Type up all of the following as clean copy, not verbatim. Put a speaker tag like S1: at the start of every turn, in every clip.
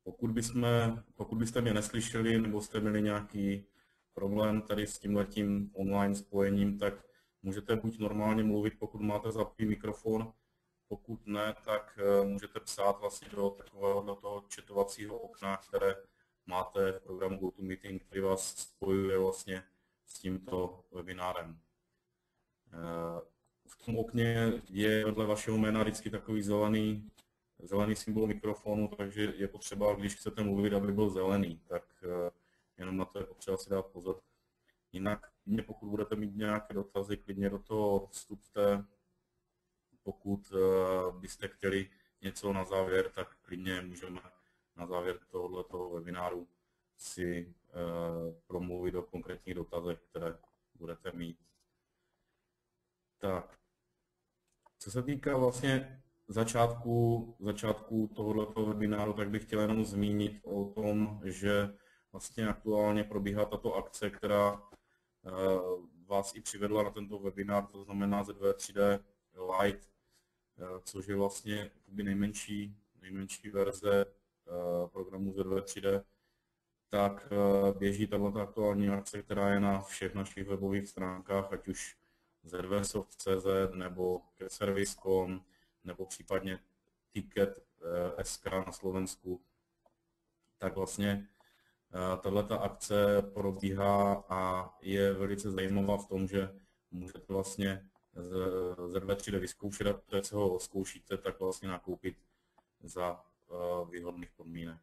S1: Pokud byste mě neslyšeli nebo jste měli nějaký problém tady s tímhletím online spojením, tak můžete buď normálně mluvit, pokud máte zapnutý mikrofon, pokud ne, tak můžete psát vlastně do toho chatovacího okna, které máte v programu GoToMeeting, který vás spojuje vlastně s tímto webinárem. V tom okně je vedle vašeho jména vždycky takový zelený symbol mikrofonu, takže je potřeba, když chcete mluvit, aby byl zelený, tak jenom na to je potřeba si dát pozor. Jinak, pokud budete mít nějaké dotazy, klidně do toho vstupte. Pokud byste chtěli něco na závěr, tak klidně můžeme na závěr tohoto webináru si promluvit o konkrétních dotazech, které budete mít. Tak, co se týká vlastně začátku tohoto webináru, tak bych chtěl jenom zmínit o tom, že vlastně aktuálně probíhá tato akce, která vás i přivedla na tento webinár, to znamená ZV3D Lite, což je vlastně nejmenší verze programu ZV3D, tak běží tato aktuální akce, která je na všech našich webových stránkách, ať už zvsoft.cz nebo getservice.com nebo případně Ticket.sk na Slovensku, tak vlastně tato akce probíhá a je velice zajímavá v tom, že můžete vlastně ZV3D vyzkoušet a poté, co ho zkoušíte, tak vlastně nakoupit za výhodných podmínek.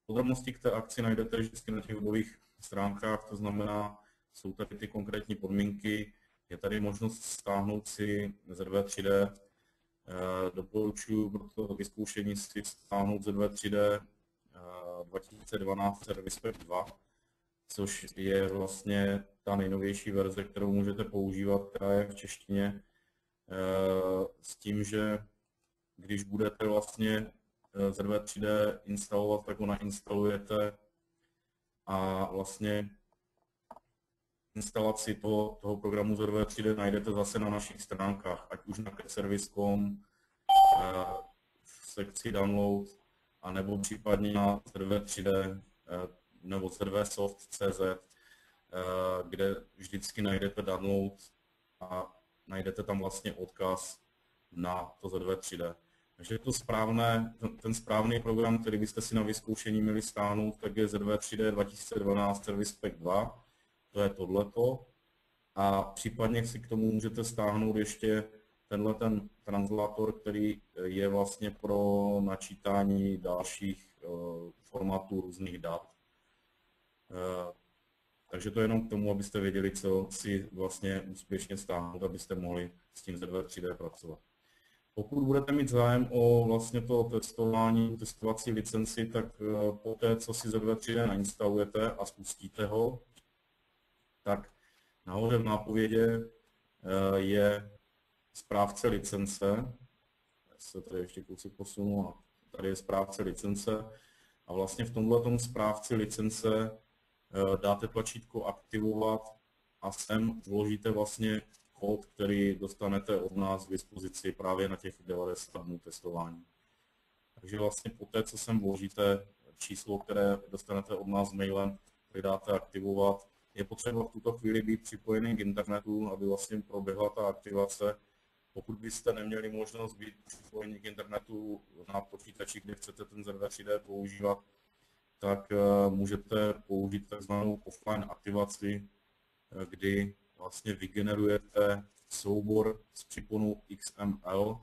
S1: Podrobnosti k té akci najdete vždycky na těch webových stránkách, to znamená, jsou tady ty konkrétní podmínky, je tady možnost stáhnout si ZV3D. Doporučuji pro to vyzkoušení si stáhnout ZV3D 2012 Service Pack 2, což je vlastně ta nejnovější verze, kterou můžete používat, která je v češtině, s tím, že když budete vlastně ZV3D instalovat, tak ho nainstalujete a vlastně instalaci toho programu ZV3D najdete zase na našich stránkách, ať už na getservice.com, v sekci download, anebo případně na ZV3D nebo zvsoft.cz, kde vždycky najdete download a najdete tam vlastně odkaz na to ZV3D. Takže ten správný program, který byste si na vyzkoušení měli stáhnout, tak je ZV3D 2012 Service Pack 2, to je tohleto. A případně si k tomu můžete stáhnout ještě ten translator, který je vlastně pro načítání dalších formátů různých dat. Takže to je jenom k tomu, abyste věděli, co si vlastně úspěšně stáhnout, abyste mohli s tím ZV3D pracovat. Pokud budete mít zájem o vlastně to testovací licenci, tak poté, co si ZV3D nainstalujete a spustíte ho, tak nahoře v nápovědě je správce licence. Já se tady ještě kousek posunu a tady je správce licence. A vlastně v tomhle správci licence dáte tlačítko aktivovat a sem vložíte vlastně kód, který dostanete od nás k dispozici právě na těch 90 dnů testování. Takže vlastně poté, co sem vložíte číslo, které dostanete od nás mailem, který dáte aktivovat, je potřeba v tuto chvíli být připojený k internetu, aby vlastně proběhla ta aktivace. Pokud byste neměli možnost být připojeni k internetu na počítači, kde chcete ten ZV3D používat, tak můžete použít takzvanou offline aktivaci, kdy vlastně vygenerujete soubor s příponou XML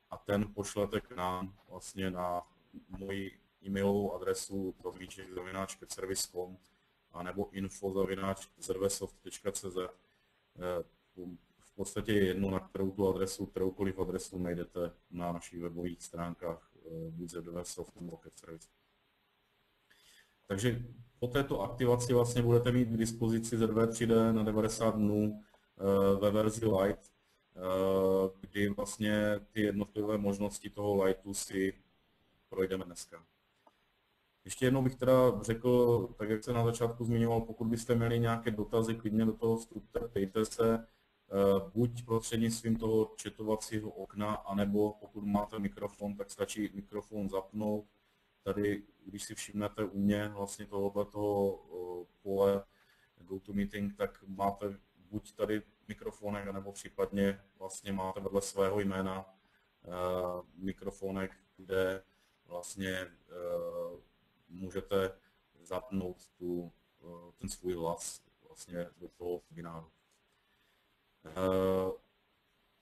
S1: a ten pošlete k nám vlastně na moji e-mailovou adresu domíček@getservice.com a nebo info@zvsoft.cz. V podstatě je jedno, na kterou tu adresu, kteroukoliv adresu najdete na našich webových stránkách, buď ZVSoft nebo GetService. Takže po této aktivaci vlastně budete mít k dispozici ZV3D na 90 dnů ve verzi Lite, kdy vlastně ty jednotlivé možnosti toho Lightu si projdeme dneska. Ještě jednou bych teda řekl, tak jak se na začátku zmiňoval, pokud byste měli nějaké dotazy, klidně do toho vstupte, ptejte se, buď prostřednictvím toho chatovacího okna, anebo pokud máte mikrofon, tak stačí mikrofon zapnout tady, když si všimnete u mě vlastně tohoto pole GoToMeeting, tak máte buď tady mikrofonek, nebo případně vlastně máte vedle svého jména mikrofonek, kde vlastně můžete zapnout ten svůj hlas vlastně do toho webináru.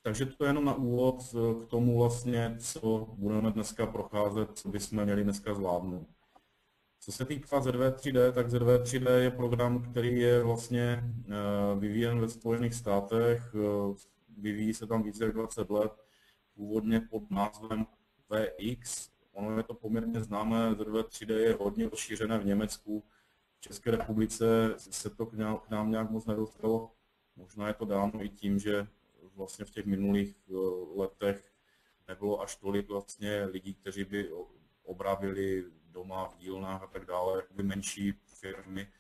S1: Takže to je jenom na úvod k tomu vlastně, co budeme dneska procházet, co bychom měli dneska zvládnout. Co se týká ZV3D, tak ZV3D je program, který je vlastně vyvíjen ve Spojených státech, vyvíjí se tam více jak 20 let, původně pod názvem VX. Ono je to poměrně známé, ZV3D je hodně rozšířené v Německu, v České republice se to k nám nějak moc nedostalo. Možná je to dáno i tím, že vlastně v těch minulých letech nebylo až tolik vlastně lidí, kteří by obráběli doma v dílnách a tak dále, jakoby menší firmy,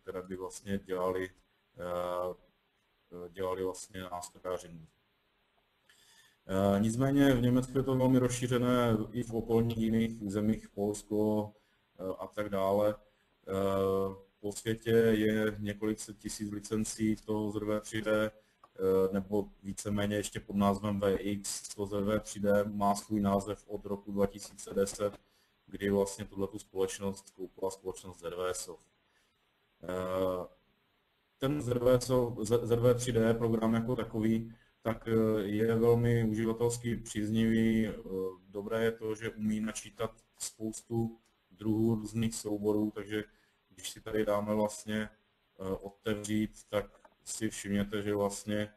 S1: které by vlastně dělali vlastně nástrojářinu. Nicméně v Německu je to velmi rozšířené i v okolních jiných zemích, Polsko a tak dále. Po světě je několik set tisíc licencí toho ZV3D, nebo víceméně ještě pod názvem VX. To ZV3D má svůj název od roku 2010, kdy vlastně tuhletu společnost koupila společnost ZVSoft. Ten ZV3D program jako takový tak je velmi uživatelsky příznivý. Dobré je to, že umí načítat spoustu druhů různých souborů, takže když si tady dáme vlastně otevřít, tak si všimněte, že vlastně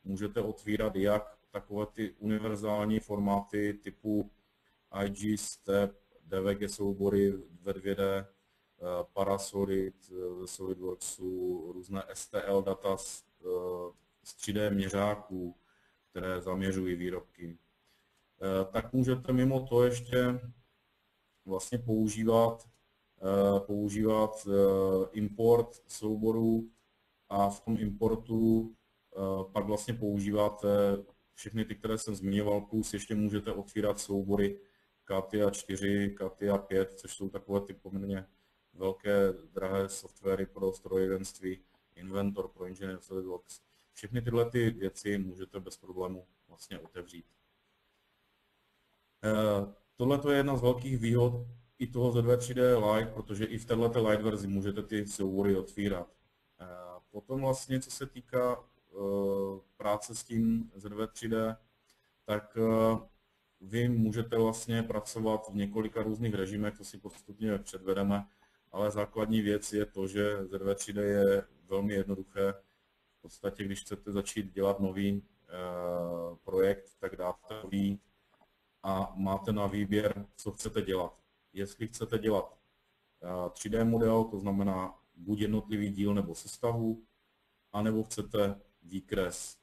S1: můžete otvírat jak takové ty univerzální formáty typu IG, STEP, DVG soubory ve 2D, Parasolid, SolidWorksu, různé STL data z 3D měřáků, které zaměřují výrobky. Tak můžete mimo to ještě vlastně používat import souborů a v tom importu pak vlastně používáte všechny ty, které jsem zmiňoval, plus ještě můžete otvírat soubory CATIA 4, CATIA 5, což jsou takové ty poměrně velké, drahé softwary pro strojírenství, Inventor pro Engineer SolidWorks. Všechny tyhle ty věci můžete bez problému vlastně otevřít. Tohle je jedna z velkých výhod i toho ZV3D Lite, protože i v této Lite verzi můžete ty soubory otvírat. Potom vlastně, co se týká práce s tím ZV3D, tak vy můžete vlastně pracovat v několika různých režimech, to si postupně předvedeme, ale základní věc je to, že ZV3D je velmi jednoduché. V podstatě, když chcete začít dělat nový projekt, tak dáte nový a máte na výběr, co chcete dělat. Jestli chcete dělat 3D model, to znamená buď jednotlivý díl nebo sestavu, anebo chcete výkres.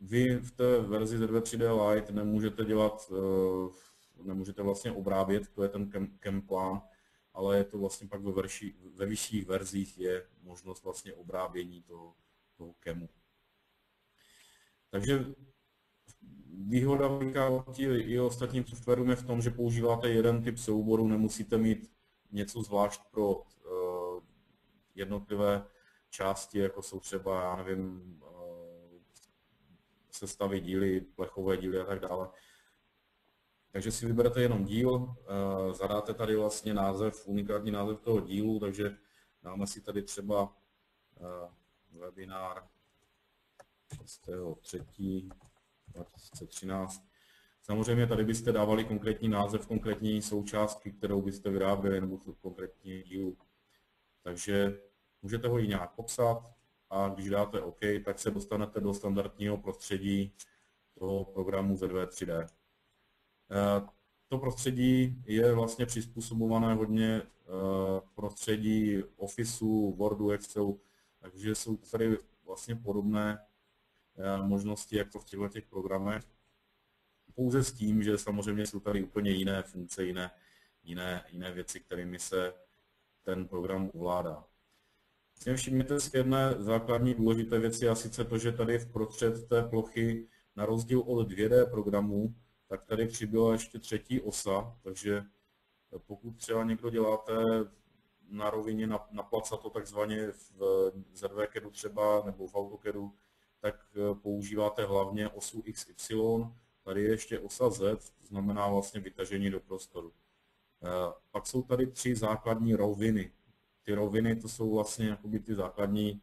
S1: Vy v té verzi ZV3D Lite nemůžete vlastně obrábět, to je ten CAM plán, ale je to vlastně pak ve vyšších verzích je možnost vlastně obrábění toho CAMu. Takže výhoda i ostatním softwarům je v tom, že používáte jeden typ souboru, nemusíte mít něco zvlášť pro jednotlivé části, jako jsou třeba, já nevím, sestavy díly, plechové díly a tak dále. Takže si vyberete jenom díl, zadáte tady vlastně název, unikátní název toho dílu, takže dáme si tady třeba webinár 6.3.2013. Samozřejmě tady byste dávali konkrétní název konkrétní součástky, kterou byste vyráběli, nebo konkrétní dílu. Takže můžete ho i nějak popsat a když dáte OK, tak se dostanete do standardního prostředí toho programu ZV3D. To prostředí je vlastně přizpůsobované hodně prostředí Officeu, Wordu, Excelu, takže jsou tady vlastně podobné možnosti jako v těchto programech. Pouze s tím, že samozřejmě jsou tady úplně jiné funkce, jiné věci, kterými se ten program ovládá. Všimněte si jedné základní důležité věci, a sice to, že tady vprostřed té plochy, na rozdíl od 2D programů, tak tady přibyla ještě třetí osa, takže pokud třeba někdo děláte na rovině na placato takzvaně v ZVCADu třeba nebo v AutoCADu, tak používáte hlavně osu XY. Tady je ještě osa Z, to znamená vlastně vytažení do prostoru. Pak jsou tady 3 základní roviny. Ty roviny to jsou vlastně jakoby ty základní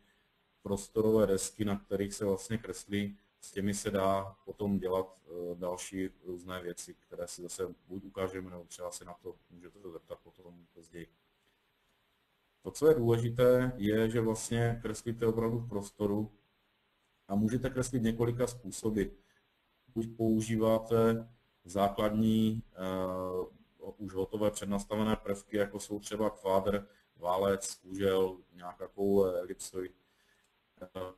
S1: prostorové desky, na kterých se vlastně kreslí. S těmi se dá potom dělat další různé věci, které si zase buď ukážeme, nebo třeba se na to můžete zeptat potom později. To, co je důležité, je, že vlastně kreslíte opravdu v prostoru a můžete kreslit několika způsoby. Buď používáte základní už hotové přednastavené prvky, jako jsou třeba kvádr, válec, úžel, nějaká koule, elipsoid.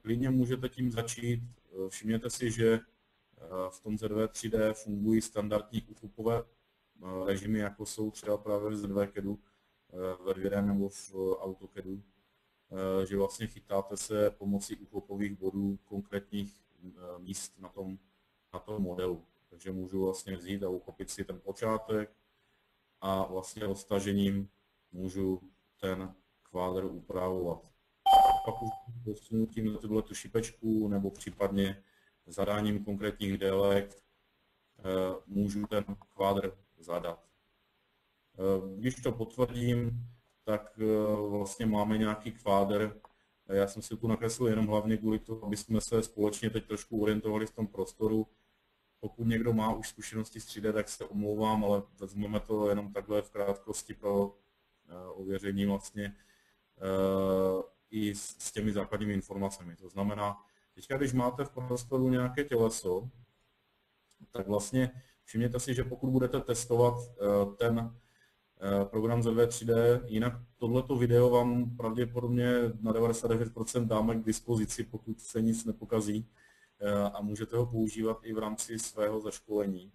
S1: Klidně můžete tím začít. Všimněte si, že v tom ZV 3D fungují standardní úchopové režimy, jako jsou třeba právě v ZVCADu, ve 2D nebo v AutoCADu, že vlastně chytáte se pomocí úchopových bodů konkrétních míst na tom modelu. Takže můžu vlastně vzít a uchopit si ten počátek a vlastně roztažením můžu ten kvádr upravovat. Pak už posunutím na tuto šipečku nebo případně zadáním konkrétních délek můžu ten kvádr zadat. Když to potvrdím, tak vlastně máme nějaký kvádr. Já jsem si tu nakreslil jenom hlavně kvůli tomu, aby jsme se společně teď trošku orientovali v tom prostoru. Pokud někdo má už zkušenosti s 3D, tak se omlouvám, ale vezmeme to jenom takhle v krátkosti pro ověření vlastně i s těmi základními informacemi. To znamená, teďka, když máte v prostoru nějaké těleso, tak vlastně všimněte si, že pokud budete testovat ten program ZV3D, jinak tohleto video vám pravděpodobně na 99% dáme k dispozici, pokud se nic nepokazí, a můžete ho používat i v rámci svého zaškolení.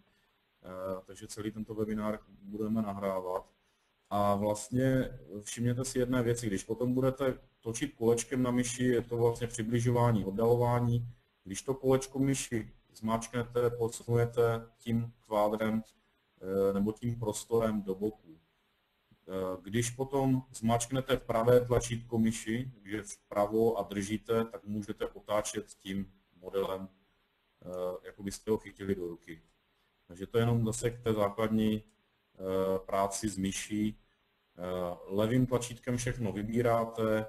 S1: Takže celý tento webinár budeme nahrávat. A vlastně všimněte si jedné věci, když potom budete točit kolečkem na myši, je to vlastně přibližování, oddalování. Když to kolečko myši zmáčknete, posunujete tím kvádrem nebo tím prostorem do boku. Když potom zmáčknete pravé tlačítko myši, že vpravo a držíte, tak můžete otáčet tím modelem, jako byste ho chytili do ruky. Takže to je jenom zase k té základní práci s myší. Levým tlačítkem všechno vybíráte,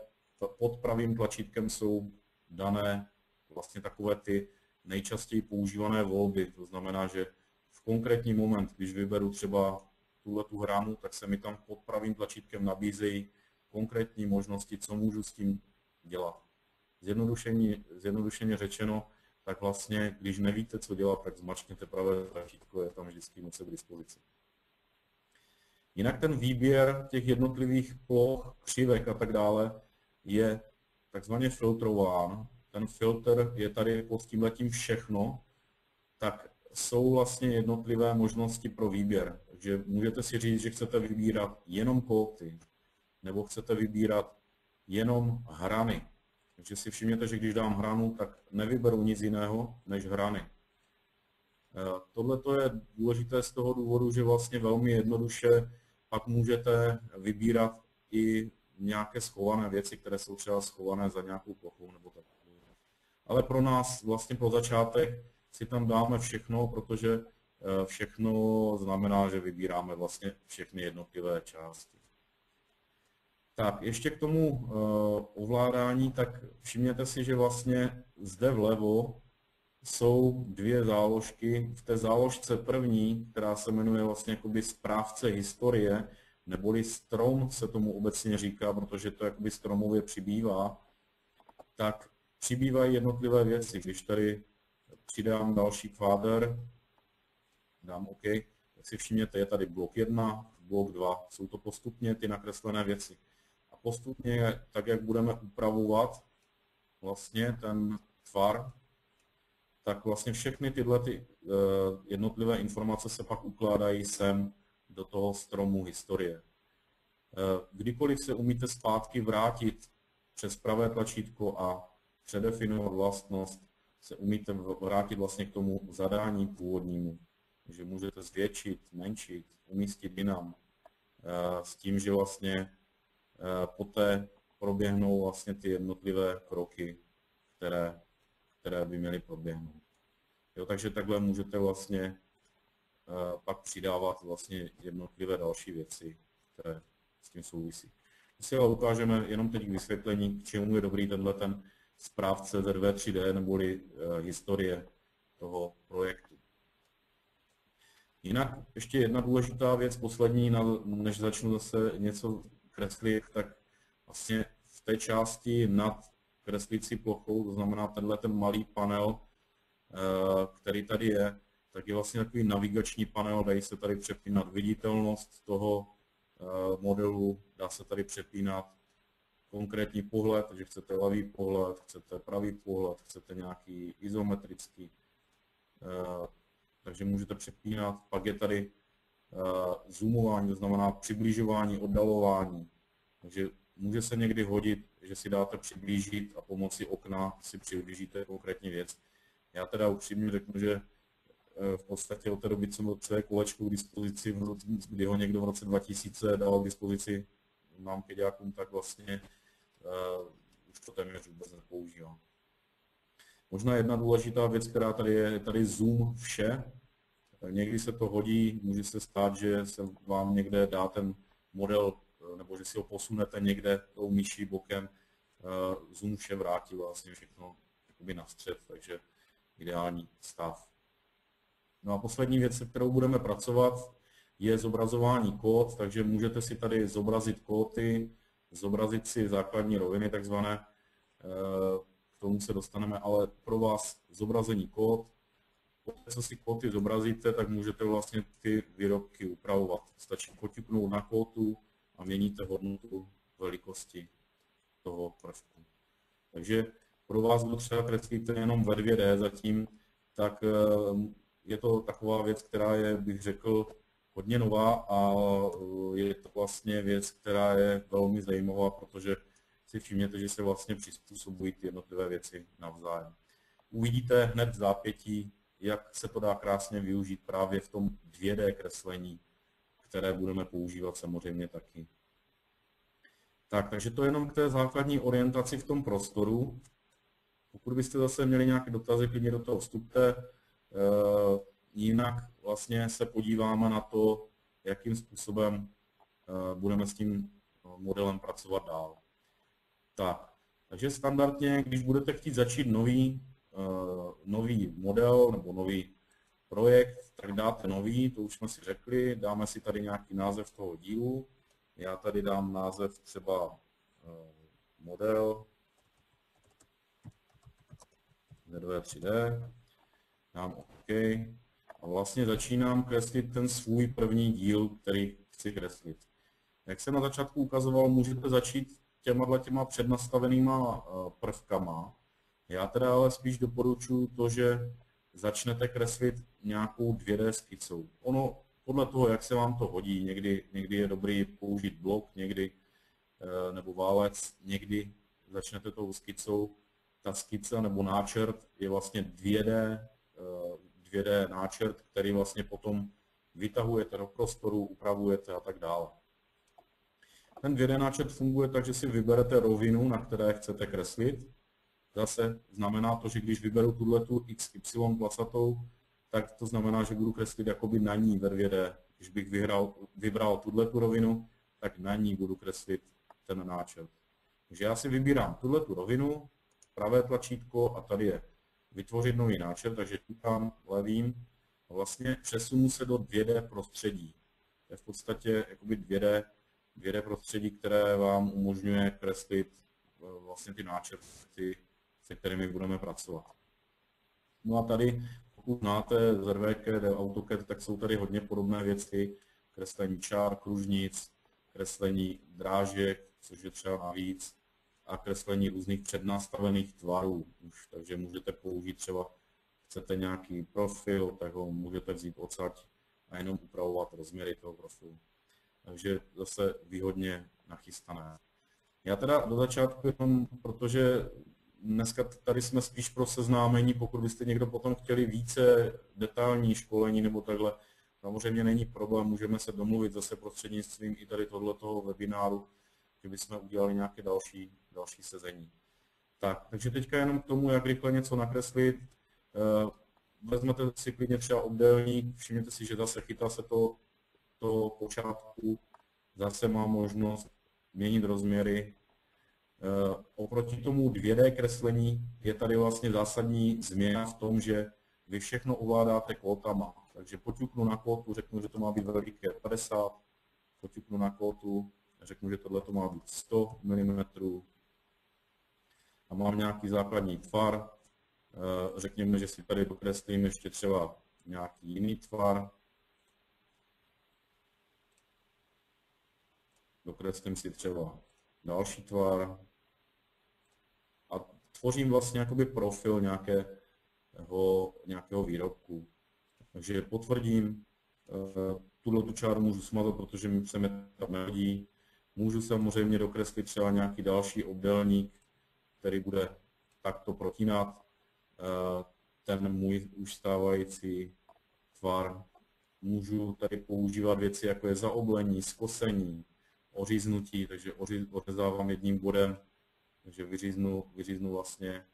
S1: pod pravým tlačítkem jsou dané vlastně takové ty nejčastěji používané volby. To znamená, že v konkrétní moment, když vyberu třeba tu hranu, tak se mi tam pod pravým tlačítkem nabízejí konkrétní možnosti, co můžu s tím dělat. Zjednodušeně řečeno, tak vlastně, když nevíte, co dělat, tak zmačkněte pravé tlačítko, je tam vždycky něco k dispozici. Jinak ten výběr těch jednotlivých ploch, křivek a tak dále je takzvaně filtrován. Ten filtr je tady pod tímhletím všechno, tak jsou vlastně jednotlivé možnosti pro výběr. Takže můžete si říct, že chcete vybírat jenom kóty, nebo chcete vybírat jenom hrany. Takže si všimněte, že když dám hranu, tak nevyberu nic jiného než hrany. Tohle je důležité z toho důvodu, že vlastně velmi jednoduše pak můžete vybírat i nějaké schované věci, které jsou třeba schované za nějakou plochou nebo tak. Ale pro nás vlastně pro začátek si tam dáme všechno, protože všechno znamená, že vybíráme vlastně všechny jednotlivé části. Tak, ještě k tomu ovládání, tak všimněte si, že vlastně zde vlevo jsou dvě záložky. V té záložce první, která se jmenuje vlastně jakoby správce historie, neboli strom se tomu obecně říká, protože to jakoby stromově přibývá, tak přibývají jednotlivé věci. Když tady přidám další kvádr, dám OK, tak si všimněte, je tady blok 1, blok 2, jsou to postupně ty nakreslené věci. A postupně, tak jak budeme upravovat vlastně ten tvar, tak vlastně všechny tyhle jednotlivé informace se pak ukládají sem do toho stromu historie. Kdykoliv se umíte zpátky vrátit přes pravé tlačítko a předefinovat vlastnost, se umíte vrátit vlastně k tomu zadání původnímu. že můžete zvětšit, zmenšit, umístit jinam, s tím, že vlastně poté proběhnou vlastně ty jednotlivé kroky, které by měly proběhnout. Jo, takže takhle můžete vlastně pak přidávat vlastně jednotlivé další věci, které s tím souvisí. My si ale ukážeme jenom teď k vysvětlení, k čemu je dobrý tenhle ten správce ZV3D neboli historie toho projektu. Jinak ještě jedna důležitá věc, poslední, než začnu zase něco kreslit, tak vlastně v té části nad kreslicí plochou, to znamená tenhle ten malý panel, který tady je, tak je vlastně takový navigační panel, dají se tady přepínat viditelnost toho modelu, dá se tady přepínat konkrétní pohled, takže chcete levý pohled, chcete pravý pohled, chcete nějaký izometrický, takže můžete přepínat. Pak je tady zoomování, to znamená přibližování, oddalování. Takže může se někdy hodit, že si dáte přiblížit a pomocí okna si přiblížíte konkrétní věc. Já teda upřímně řeknu, že v podstatě od té doby, co měl své kolečko k dispozici, kdy ho někdo v roce 2000 dal k dispozici nám peďákům, tak vlastně už to téměř vůbec nepoužívám. Možná jedna důležitá věc, která tady je tady zoom vše. Někdy se to hodí, může se stát, že se vám někde dá ten model, nebo že si ho posunete někde tou myší bokem, zoom vše vrátí vlastně všechno na střed, takže ideální stav. No a poslední věc, se kterou budeme pracovat, je zobrazování kód, takže můžete si tady zobrazit kódy, zobrazit si základní roviny takzvané, k tomu se dostaneme, ale pro vás zobrazení kód, poté co si kódy zobrazíte, tak můžete vlastně ty výrobky upravovat. Stačí poťuknout na kódu a měníte hodnotu velikosti toho prvku. Takže pro vás, kdo třeba kreslíte jenom ve 2D zatím, tak je to taková věc, která je, bych řekl, hodně nová a je to vlastně věc, která je velmi zajímavá, protože si všimněte, že se vlastně přizpůsobují ty jednotlivé věci navzájem. Uvidíte hned v zápětí, jak se to dá krásně využít právě v tom 2D kreslení, které budeme používat samozřejmě taky. Tak, takže to jenom k té základní orientaci v tom prostoru. Pokud byste zase měli nějaké dotazy, klidně do toho vstupte. Jinak vlastně se podíváme na to, jakým způsobem budeme s tím modelem pracovat dál. Tak, takže standardně, když budete chtít začít nový model nebo nový projekt, tak dáte nový, to už jsme si řekli, dáme si tady nějaký název toho dílu. Já tady dám název třeba model ZV3D, dám OK a vlastně začínám kreslit ten svůj první díl, který chci kreslit. Jak jsem na začátku ukazoval, můžete začít těma přednastavenýma prvkama. Já teda ale spíš doporučuji to, že začnete kreslit nějakou 2D skicou. Ono podle toho, jak se vám to hodí, někdy je dobrý použít blok, někdy nebo válec, někdy začnete tou skicou. Ta skica nebo náčrt je vlastně 2D náčrt, který vlastně potom vytahujete do prostoru, upravujete a tak dále. Ten 2D náčrt funguje tak, že si vyberete rovinu, na které chcete kreslit. Zase znamená to, že když vyberu tuhletu XY placatou, tak to znamená, že budu kreslit jakoby na ní ve 2D. Když bych vybral tuhletu rovinu, tak na ní budu kreslit ten náčrt. Takže já si vybírám tuhletu rovinu, pravé tlačítko a tady je vytvořit nový náčrt, takže klikám levým a vlastně přesunu se do 2D prostředí. To je v podstatě jakoby 2D prostředí, které vám umožňuje kreslit vlastně ty náčrty, se kterými budeme pracovat. No a tady, pokud znáte ZVK, AutoCAD, tak jsou tady hodně podobné věci, kreslení čár, kružnic, kreslení drážek, což je třeba navíc, a kreslení různých přednastavených tvarů. Takže můžete použít třeba, chcete nějaký profil, tak ho můžete vzít odsaď a jenom upravovat rozměry toho profilu. Takže zase výhodně nachystané. Já teda do začátku jenom, protože dneska tady jsme spíš pro seznámení, pokud byste někdo potom chtěli více detailní školení nebo takhle, samozřejmě není problém, můžeme se domluvit zase prostřednictvím i tady tohletoho webináru, že bychom udělali nějaké další sezení. Tak, takže teďka jenom k tomu, jak rychle něco nakreslit. Vezmete si klidně třeba obdélník, všimněte si, že zase chytá se to počátku, zase má možnost měnit rozměry. Oproti tomu 2D kreslení je tady vlastně zásadní změna v tom, že vy všechno ovládáte kvótama. Takže poťuknu na kvótu, řeknu, že to má být veliké 50, poťuknu na kvótu, řeknu, že tohle to má být 100 mm a mám nějaký základní tvar. Řekněme, že si tady dokreslím ještě třeba nějaký jiný tvar. Dokreslím si třeba další tvar a tvořím vlastně jakoby profil nějakého výrobku. Takže potvrdím, tuto čáru můžu smazat, protože se mi tam nehodí. Můžu samozřejmě dokreslit třeba nějaký další obdélník, který bude takto protínat ten můj už stávající tvar. Můžu tady používat věci, jako je zaoblení, skosení, oříznutí, takže ořezávám jedním bodem, takže vyříznu vlastně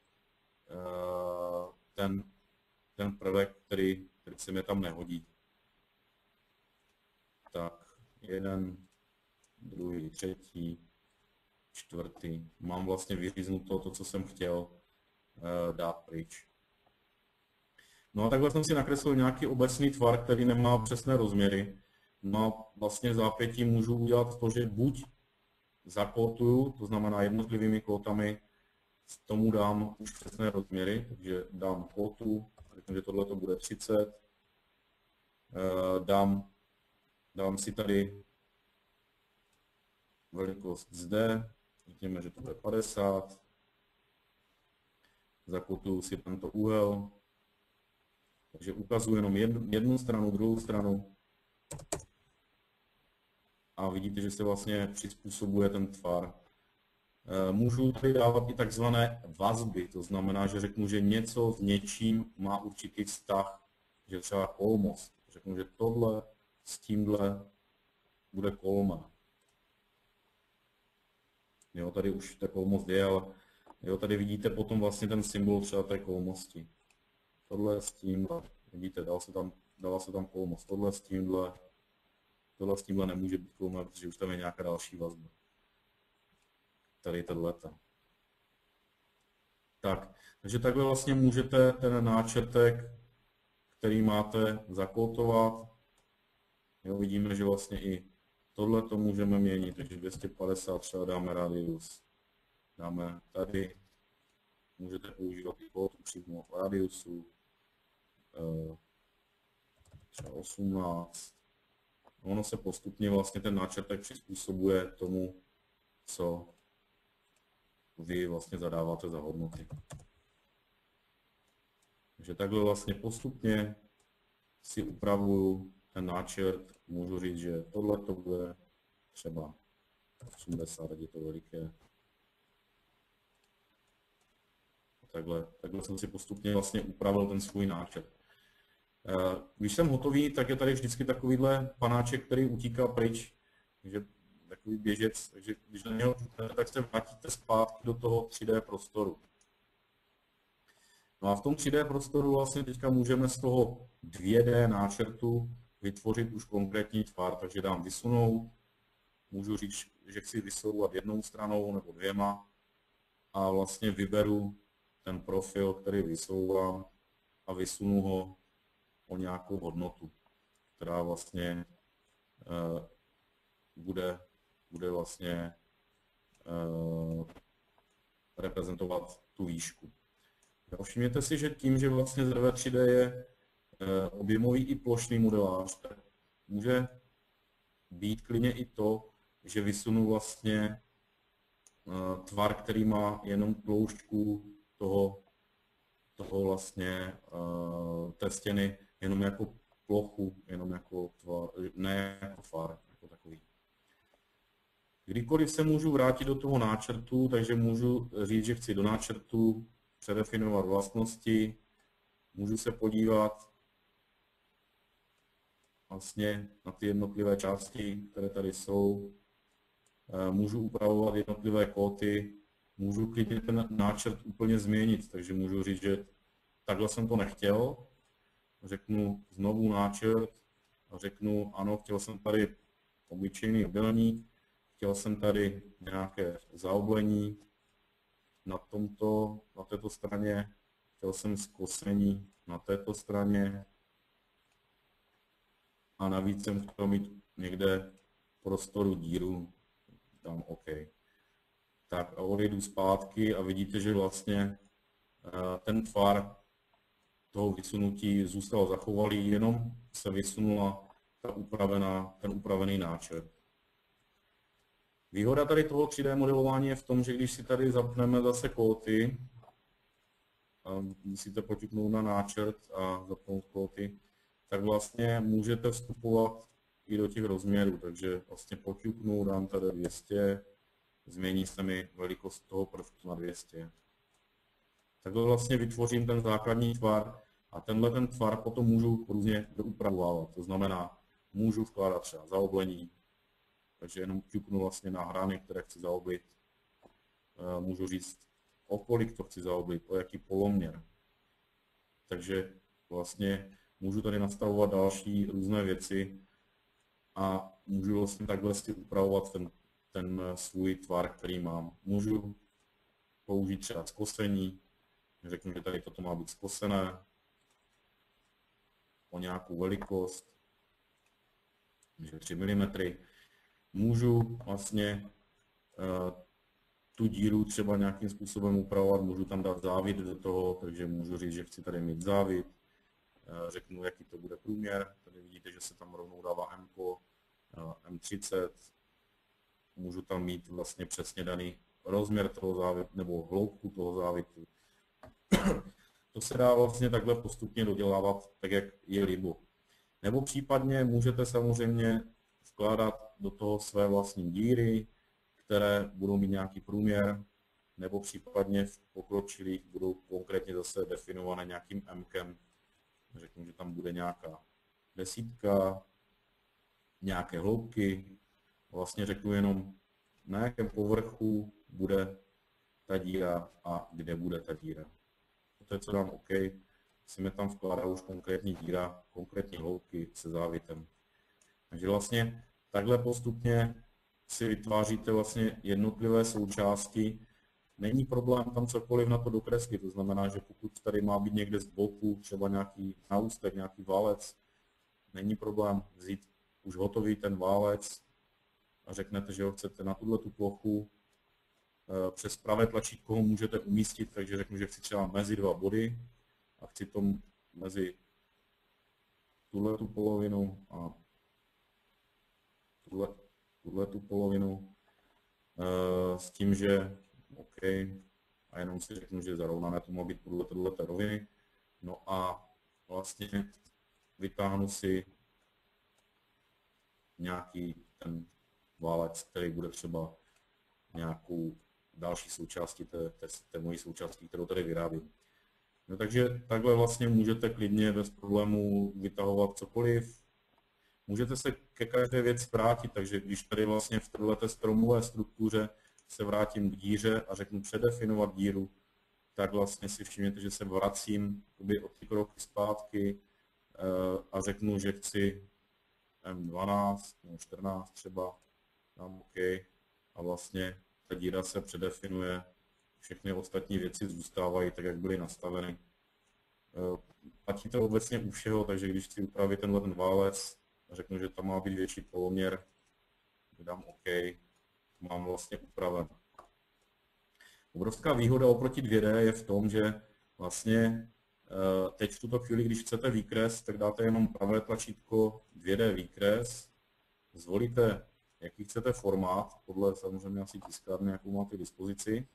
S1: ten prvek, který se mi tam nehodí. Tak, jeden, druhý, třetí, čtvrtý. Mám vlastně vyříznuto to, co jsem chtěl dát pryč. No a takhle jsem si nakreslil nějaký obecný tvar, který nemá přesné rozměry. No a vlastně v zápětí můžu udělat to, že buď zakótuju, to znamená jednotlivými kótami, tomu dám už přesné rozměry, takže dám kótu, řeknu, že tohle to bude 30, dám si tady velikost zde, řekněme, že to bude 50, zakótuju si tento úhel, takže ukazuji jenom jednu stranu, druhou stranu a vidíte, že se vlastně přizpůsobuje ten tvar. Můžu tady dávat i takzvané vazby, to znamená, že řeknu, že něco s něčím má určitý vztah, že třeba kolmost. Řeknu, že tohle s tímhle bude kolma. Jo, tady už ta kolmost je, ale jo, tady vidíte potom vlastně ten symbol třeba té kolmosti. Tohle s tímhle, vidíte, dala se tam kolmost. Tohle s tímhle nemůže být kolma, protože už tam je nějaká další vazba. Tady tato. Tak, takže takhle vlastně můžete ten náčrtek, který máte, zakótovat. Jo, vidíme, že vlastně i tohle to můžeme měnit, takže 250 třeba dáme radius. Dáme tady, můžete používat i kód přímo v radiusu, třeba 18. Ono se postupně vlastně ten náčrtek přizpůsobuje tomu, co vy vlastně zadáváte za hodnoty. Takže takhle vlastně postupně si upravuju ten náčrt, můžu říct, že tohle to bude třeba 80, je to veliké. Takhle jsem si postupně vlastně upravil ten svůj náčrt. Když jsem hotový, tak je tady vždycky takovýhle panáček, který utíká pryč, takže takový běžec, takže když na něho tak se vrátíte zpátky do toho 3D prostoru. No a v tom 3D prostoru vlastně teďka můžeme z toho 2D náčrtu vytvořit už konkrétní tvar, takže dám vysunout, můžu říct, že chci vysouvat jednou stranou nebo dvěma a vlastně vyberu ten profil, který vysouvám a vysunu ho o nějakou hodnotu, která vlastně bude vlastně reprezentovat tu výšku. Všimněte si, že tím, že vlastně ZV 3D je objemový i plošný modelář, tak může být klidně i to, že vysunu vlastně tvar, který má jenom tloušťku toho vlastně té stěny, jenom jako plochu, jenom jako tvar, ne jako tvar, jako takový. Kdykoliv se můžu vrátit do toho náčrtu, takže můžu říct, že chci do náčrtu předefinovat vlastnosti, můžu se podívat vlastně na ty jednotlivé části, které tady jsou, můžu upravovat jednotlivé kóty, můžu klidně ten náčrt úplně změnit, takže můžu říct, že takhle jsem to nechtěl, řeknu znovu náčrt a řeknu, ano, chtěl jsem tady obyčejný obdélník, chtěl jsem tady nějaké zaoblení na této straně, chtěl jsem zkosení na této straně a navíc jsem chtěl mít někde prostoru díru, dám OK. Tak a odejdu zpátky a vidíte, že vlastně ten tvar toho vysunutí zůstal zachovalý, jenom se vysunula ten upravený náčrt. Výhoda tady toho 3D modelování je v tom, že když si tady zapneme zase kóty, musíte poťuknout na náčrt a zapnout kóty, tak vlastně můžete vstupovat i do těch rozměrů, takže vlastně poťuknu, dám tady 200, změní se mi velikost toho prvku na 200. Takhle vlastně vytvořím ten základní tvar a tenhle ten tvar potom můžu různě doupravovávat. To znamená, můžu vkládat třeba zaoblení, takže jenom ťuknu vlastně na hrany, které chci zaoblit. Můžu říct, o kolik to chci zaoblit, o jaký poloměr. Takže vlastně můžu tady nastavovat další různé věci a můžu vlastně takhle si upravovat ten svůj tvar, který mám. Můžu použít třeba zkosení, řeknu, že tady toto má být zkosené o nějakou velikost, takže 3 mm. Můžu vlastně tu díru třeba nějakým způsobem upravovat, můžu tam dát závit do toho, takže můžu říct, že chci tady mít závit, řeknu, jaký to bude průměr, tady vidíte, že se tam rovnou dává M, M30, můžu tam mít vlastně přesně daný rozměr toho závitu nebo hloubku toho závitu. To se dá vlastně takhle postupně dodělávat, tak jak je libo. Nebo případně můžete samozřejmě vkládat do toho své vlastní díry, které budou mít nějaký průměr, nebo případně v pokročilých budou konkrétně zase definované nějakým M-kem. Řeknu, že tam bude nějaká desítka, nějaké hloubky. Vlastně řeknu jenom, na jakém povrchu bude ta díra a kde bude ta díra. To je, co dám OK. Si mi tam vkládá už konkrétní díra, konkrétní hloubky se závitem. Takže vlastně takhle postupně si vytváříte vlastně jednotlivé součásti. Není problém tam cokoliv na to dokreslit, to znamená, že pokud tady má být někde z boku třeba nějaký náústek, nějaký válec, není problém vzít už hotový ten válec a řeknete, že ho chcete na tuto plochu. Přes pravé tlačítko ho můžete umístit, takže řeknu, že chci třeba mezi dva body a chci to mezi tuhletu polovinu a tuhletu polovinu s tím, že OK, a jenom si řeknu, že zarovnané to má být podle této roviny. No a vlastně vytáhnu si nějaký ten válec, který bude třeba nějakou další součástí té mojí součástí, kterou tady vyrábím. No, takže takhle vlastně můžete klidně bez problémů vytahovat cokoliv. Můžete se ke každé věci vrátit, takže když tady vlastně v této stromové struktuře se vrátím k díře a řeknu předefinovat díru, tak vlastně si všimněte, že se vracím o ty kroky zpátky a řeknu, že chci M12 nebo 14 třeba, dám OK a vlastně ta díra se předefinuje, všechny ostatní věci zůstávají tak, jak byly nastaveny. Platí to obecně u všeho, takže když si upravit ten válec a řeknu, že tam má být větší poloměr, dám OK, mám vlastně upraven. Obrovská výhoda oproti 2D je v tom, že vlastně teď v tuto chvíli, když chcete výkres, tak dáte jenom pravé tlačítko 2D výkres, zvolíte, jaký chcete formát, podle samozřejmě asi tiskárny, jakou máte k dispozici.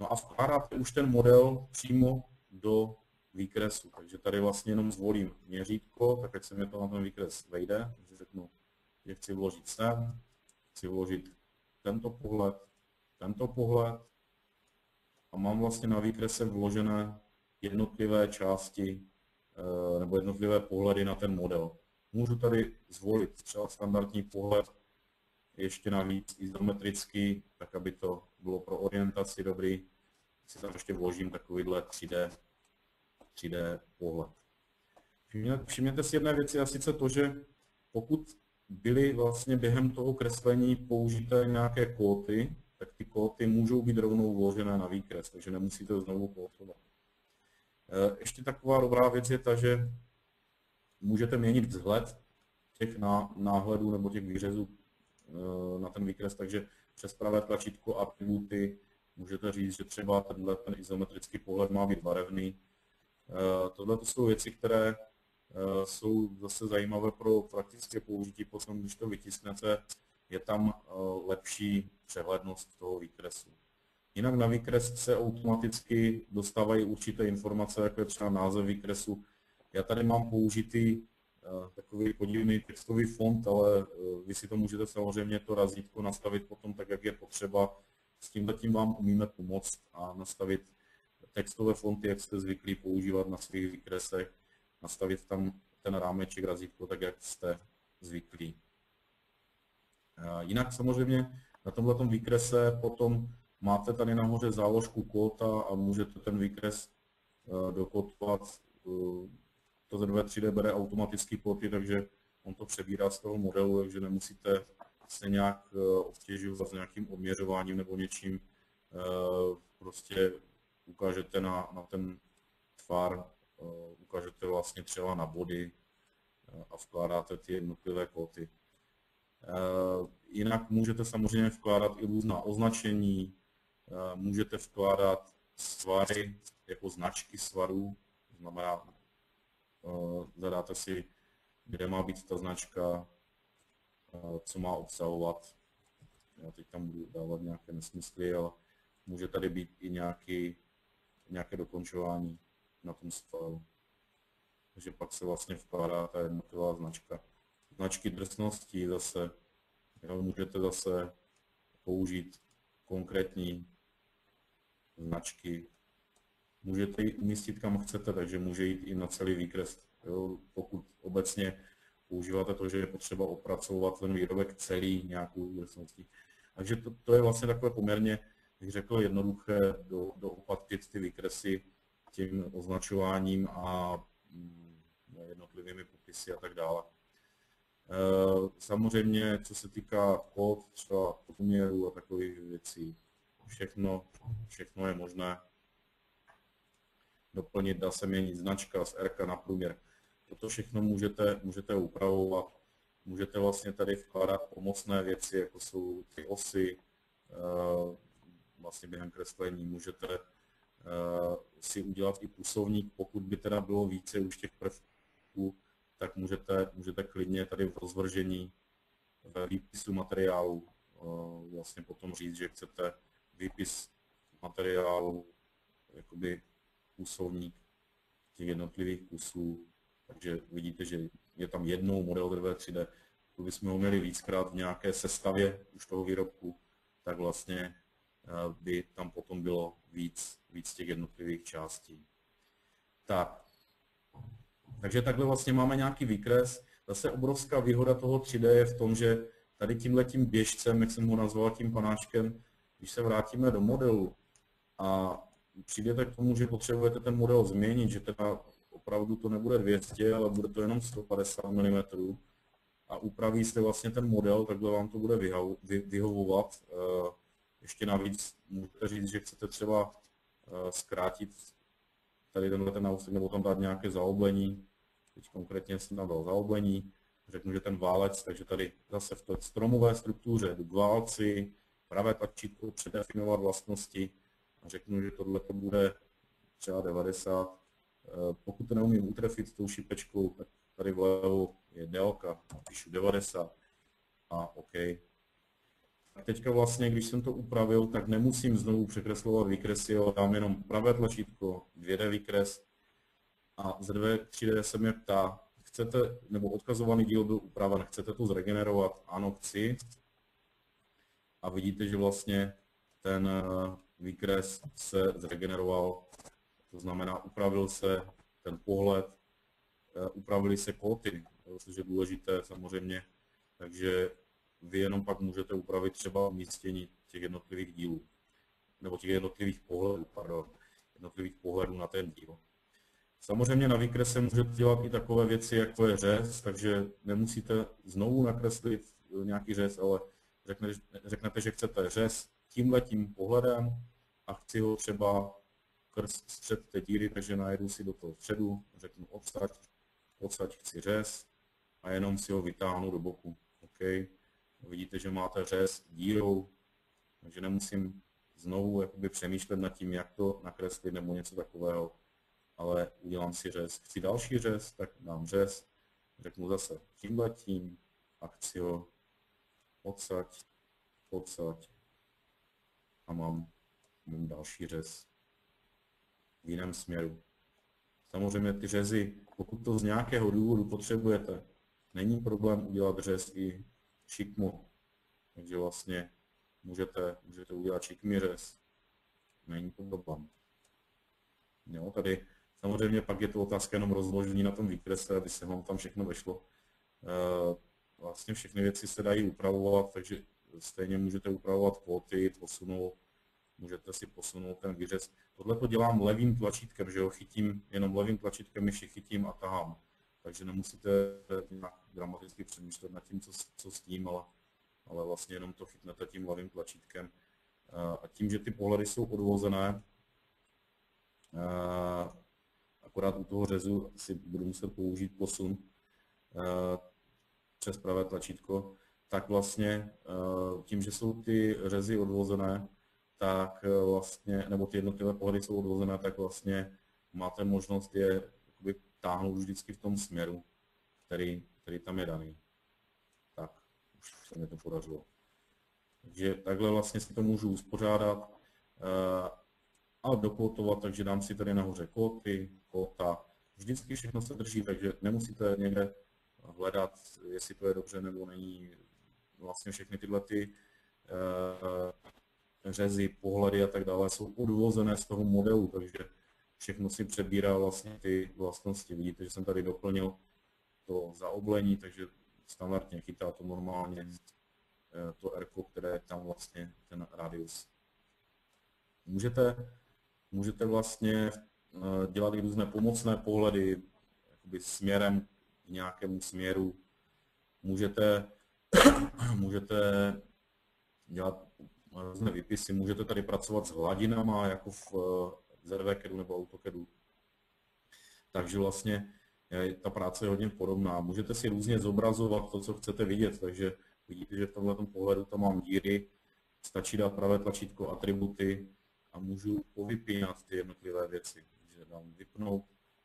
S1: No a vkládáte už ten model přímo do výkresu, takže tady vlastně jenom zvolím měřítko, tak ať se mi to na ten výkres vejde, takže řeknu, že chci vložit sem, chci vložit tento pohled a mám vlastně na výkrese vložené jednotlivé části nebo jednotlivé pohledy na ten model. Můžu tady zvolit třeba standardní pohled, ještě navíc izometrický, tak aby to bylo pro orientaci dobrý. Si tam ještě vložím takovýhle 3D pohled. Všimněte si jedné věci, a sice to, že pokud byly vlastně během toho kreslení použité nějaké kóty, tak ty kóty můžou být rovnou vložené na výkres, takže nemusíte znovu kótovat. Ještě taková dobrá věc je ta, že můžete měnit vzhled těch náhledů nebo těch výřezů na ten výkres, takže přes pravé tlačítko atributy můžete říct, že třeba ten izometrický pohled má být barevný. Tohle to jsou věci, které jsou zase zajímavé pro praktické použití, potom když to vytisknete, je tam lepší přehlednost toho výkresu. Jinak na výkres se automaticky dostávají určité informace, jako je třeba název výkresu. Já tady mám použitý takový podivný textový font, ale vy si to můžete samozřejmě to razítko nastavit potom tak, jak je potřeba. S tímhletím vám umíme pomoct a nastavit textové fonty, jak jste zvyklí používat na svých výkresech, nastavit tam ten rámeček, razítko, tak jak jste zvyklí. Jinak samozřejmě na tomto výkrese potom máte tady nahoře záložku kóta a můžete ten výkres dokódovat. To Z2 3D bere automaticky kóty, takže on to přebírá z toho modelu, takže nemusíte se nějak obtěžovat s nějakým odměřováním nebo něčím. Prostě ukážete na ten tvar, ukážete vlastně třeba na body a vkládáte ty jednotlivé kóty. Jinak můžete samozřejmě vkládat i různá označení, můžete vkládat svary jako značky svarů, to znamená, zadáte si, kde má být ta značka, co má obsahovat. Já teď tam budu dávat nějaké nesmysly, ale může tady být i nějaké dokončování na tom svaru. Takže pak se vlastně vkládá ta jednotlivá značka. Značky drsnosti zase, můžete zase použít konkrétní značky. Můžete ji umístit kam chcete, takže může jít i na celý výkres. Jo, pokud obecně používáte to, že je potřeba opracovat ten výrobek celý nějakou drsností. Takže to je vlastně takové poměrně, bych řekl, jednoduché doopatřit ty výkresy tím označováním a jednotlivými popisy a tak dále. Samozřejmě, co se týká kód, třeba poměrů a takových věcí, všechno je možné doplnit, dá se měnit značka z R na průměr. Toto všechno můžete upravovat. Můžete vlastně tady vkládat pomocné věci, jako jsou ty osy, vlastně během kreslení. Můžete si udělat i půsovník, pokud by teda bylo více už těch prvků, tak můžete klidně tady v rozvržení ve výpisu materiálu vlastně potom říct, že chcete výpis materiálu, jakoby půsovník těch jednotlivých kusů. Takže vidíte, že je tam jednou model Z2 3D. Pokud bychom ho měli víckrát v nějaké sestavě už toho výrobku, tak vlastně by tam potom bylo víc těch jednotlivých částí. Takže takhle vlastně máme nějaký výkres. Zase obrovská výhoda toho 3D je v tom, že tady tímhletím běžcem, jak jsem ho nazval tím panáčkem, když se vrátíme do modelu a přijdete k tomu, že potřebujete ten model změnit, že teda opravdu to nebude 200, ale bude to jenom 150 mm a upraví se vlastně ten model, takhle vám to bude vyhovovat. Ještě navíc můžete říct, že chcete třeba zkrátit tady ten náustek nebo tam dát nějaké zaoblení. Teď konkrétně jsem tam dal zaoblení, řeknu, že ten válec, takže tady zase v té stromové struktuře jdu k válci, pravé tlačítko, předefinovat vlastnosti a řeknu, že tohle to bude třeba 90. Pokud to neumím utrefit s tou šipečkou, tak tady vlevo je délka, píšu 90 a OK. A teďka vlastně, když jsem to upravil, tak nemusím znovu překreslovat výkresy, ale dám jenom pravé tlačítko, 2D výkres a Z2 3D se mě ptá, chcete, nebo odkazovaný díl byl upraven, chcete to zregenerovat? Ano, chci. a vidíte, že vlastně ten výkres se zregeneroval, to znamená, upravil se ten pohled, upravily se kóty, což je důležité samozřejmě, takže vy jenom pak můžete upravit třeba umístění těch jednotlivých dílů, nebo těch jednotlivých pohledů, jednotlivých pohledů na ten díl. Samozřejmě na výkrese můžete dělat i takové věci, jako je řez, takže nemusíte znovu nakreslit nějaký řez, ale řeknete, že chcete řez tímhletím pohledem a chci ho třeba střed té díry, takže najedu si do toho středu, řeknu odsaď chci řez a jenom si ho vytáhnu do boku. OK. Vidíte, že máte řez dírou, takže nemusím znovu jakoby přemýšlet nad tím, jak to nakreslit nebo něco takového, ale udělám si řez. Chci další řez, tak dám řez, řeknu zase tímhletím a chci ho odsaď a mám další řez v jiném směru. Samozřejmě ty řezy, pokud to z nějakého důvodu potřebujete, není problém udělat řez i šikmo. Takže vlastně můžete udělat šikmý řez. Není to problém. Jo, tady samozřejmě pak je to otázka jenom rozložení na tom výkrese, aby se vám tam všechno vešlo. Vlastně všechny věci se dají upravovat, takže stejně můžete upravovat kvóty, posunout, můžete si posunout ten výřez. Tohle to dělám levým tlačítkem, že ho chytím, jenom levým tlačítkem myši chytím a tahám. Takže nemusíte nějak dramaticky přemýšlet nad tím, co s tím, ale vlastně jenom to chytnete tím levým tlačítkem. A tím, že ty pohledy jsou odvozené, akorát u toho řezu si budu muset použít posun přes pravé tlačítko, tak vlastně tím, že jsou ty řezy odvozené, tak vlastně, nebo ty jednotlivé pohledy jsou odvozené, tak vlastně máte možnost je jakoby táhnout vždycky v tom směru, který tam je daný. Tak, už se mi to podařilo. Takže takhle vlastně si to můžu uspořádat a dokótovat, takže dám si tady nahoře kóty, kóta. Vždycky všechno se drží, takže nemusíte někde hledat, jestli to je dobře nebo není. Vlastně všechny tyhle ty řezy, pohledy a tak dále jsou odvozené z toho modelu, takže všechno si přebírá vlastně ty vlastnosti. Vidíte, že jsem tady doplnil to zaoblení, takže standardně chytá to normálně to R, které je tam vlastně ten radius. Můžete vlastně dělat i různé pomocné pohledy, jakoby směrem k nějakému směru. Můžete dělat různé výpisy, můžete tady pracovat s hladinama, jako v ZVCADu nebo AutoCADu. Takže vlastně ta práce je hodně podobná. Můžete si různě zobrazovat to, co chcete vidět, takže vidíte, že v tomto pohledu tam mám díry, stačí dát pravé tlačítko atributy a můžu povypínat ty jednotlivé věci. Takže dám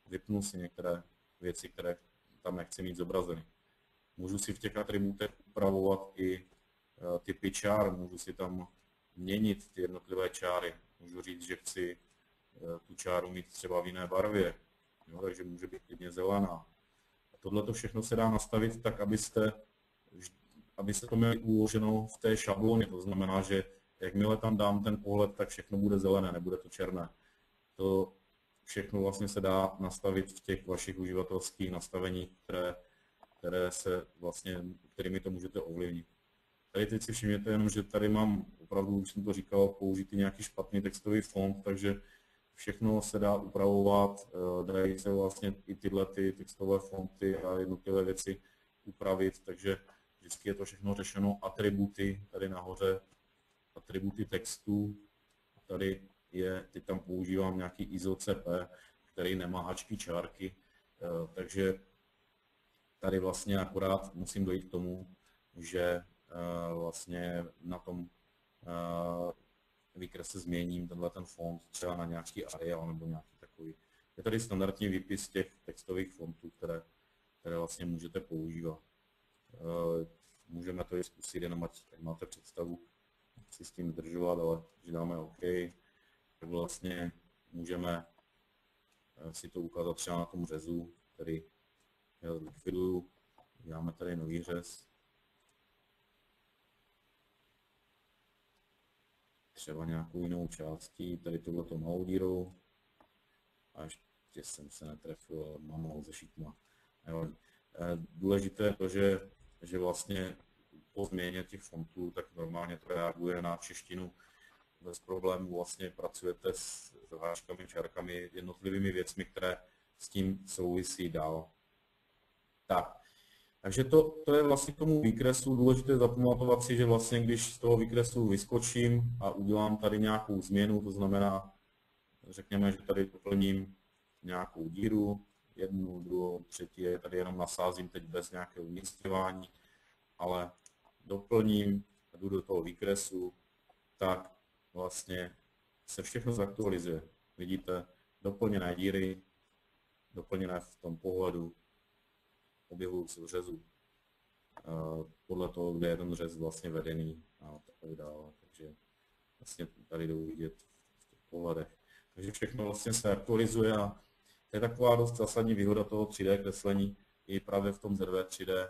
S1: vypnu si některé věci, které tam nechci mít zobrazeny. Můžu si v těch atributech upravovat i typy čár, můžu si tam měnit ty jednotlivé čáry. Můžu říct, že chci tu čáru mít třeba v jiné barvě, jo, takže může být klidně zelená. Tohle to všechno se dá nastavit tak, abyste to měli uloženo v té šablóně. To znamená, že jakmile tam dám ten pohled, tak všechno bude zelené, nebude to černé. To všechno vlastně se dá nastavit v těch vašich uživatelských nastaveních, kterými to můžete ovlivnit. Tady teď si všimněte jenom, že tady mám opravdu, už jsem to říkal, použitý nějaký špatný textový font, takže všechno se dá upravovat, dají se vlastně i tyhle ty textové fonty a jednotlivé věci upravit, takže vždycky je to všechno řešeno atributy, tady nahoře atributy textu, teď tam používám nějaký ISO-CP, který nemá hačky, čárky, takže tady vlastně akorát musím dojít k tomu, že vlastně na tom výkrese změním ten font třeba na nějaký Arial nebo nějaký takový. Je tady standardní výpis těch textových fontů, které vlastně můžete používat. Můžeme to i zkusit, jenom ať máte představu, jak si s tím zdržovat, ale když dáme OK, tak vlastně můžeme si to ukázat třeba na tom řezu, který já zlikviduju. Děláme tady nový řez. třeba nějakou jinou částí, tady tohleto malou díru. A ještě jsem se netrefil, mám malou ze šikma. Důležité je to, že vlastně po změně těch fontů, tak normálně to reaguje na češtinu bez problémů. Vlastně pracujete s háčkami, čárkami, jednotlivými věcmi, které s tím souvisí dál. Tak. Takže to je vlastně k tomu výkresu důležité zapamatovat si, že vlastně když z toho výkresu vyskočím a udělám tady nějakou změnu, to znamená, řekněme, že tady doplním nějakou díru, jednu, druhou, třetí, tady jenom nasázím teď bez nějakého umísťování, ale doplním a jdu do toho výkresu, tak vlastně se všechno zaktualizuje. Vidíte, doplněné díry, doplněné v tom pohledu, objevují se v řezu. Podle toho, kde je ten řez vlastně vedený a tak dále. Takže vlastně tady jdou vidět v těch pohledech. Takže všechno vlastně se aktualizuje a to je taková dost zásadní výhoda toho 3D kreslení i právě v tom ZV 3D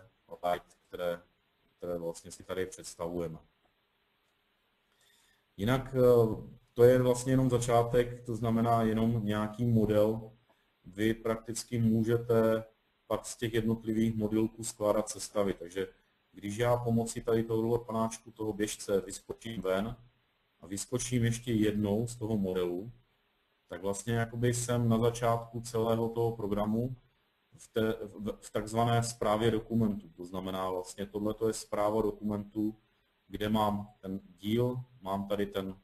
S1: Light, které vlastně si tady představujeme. Jinak to je vlastně jenom začátek, to znamená jenom nějaký model. Vy prakticky můžete pak z těch jednotlivých modelků skládat sestavy. Takže když já pomocí tady tohohle panáčku toho běžce vyskočím ven a vyskočím ještě jednou z toho modelu, tak vlastně jakoby jsem na začátku celého toho programu v takzvané správě dokumentu. To znamená vlastně tohle je zpráva dokumentu, kde mám ten díl, mám tady ten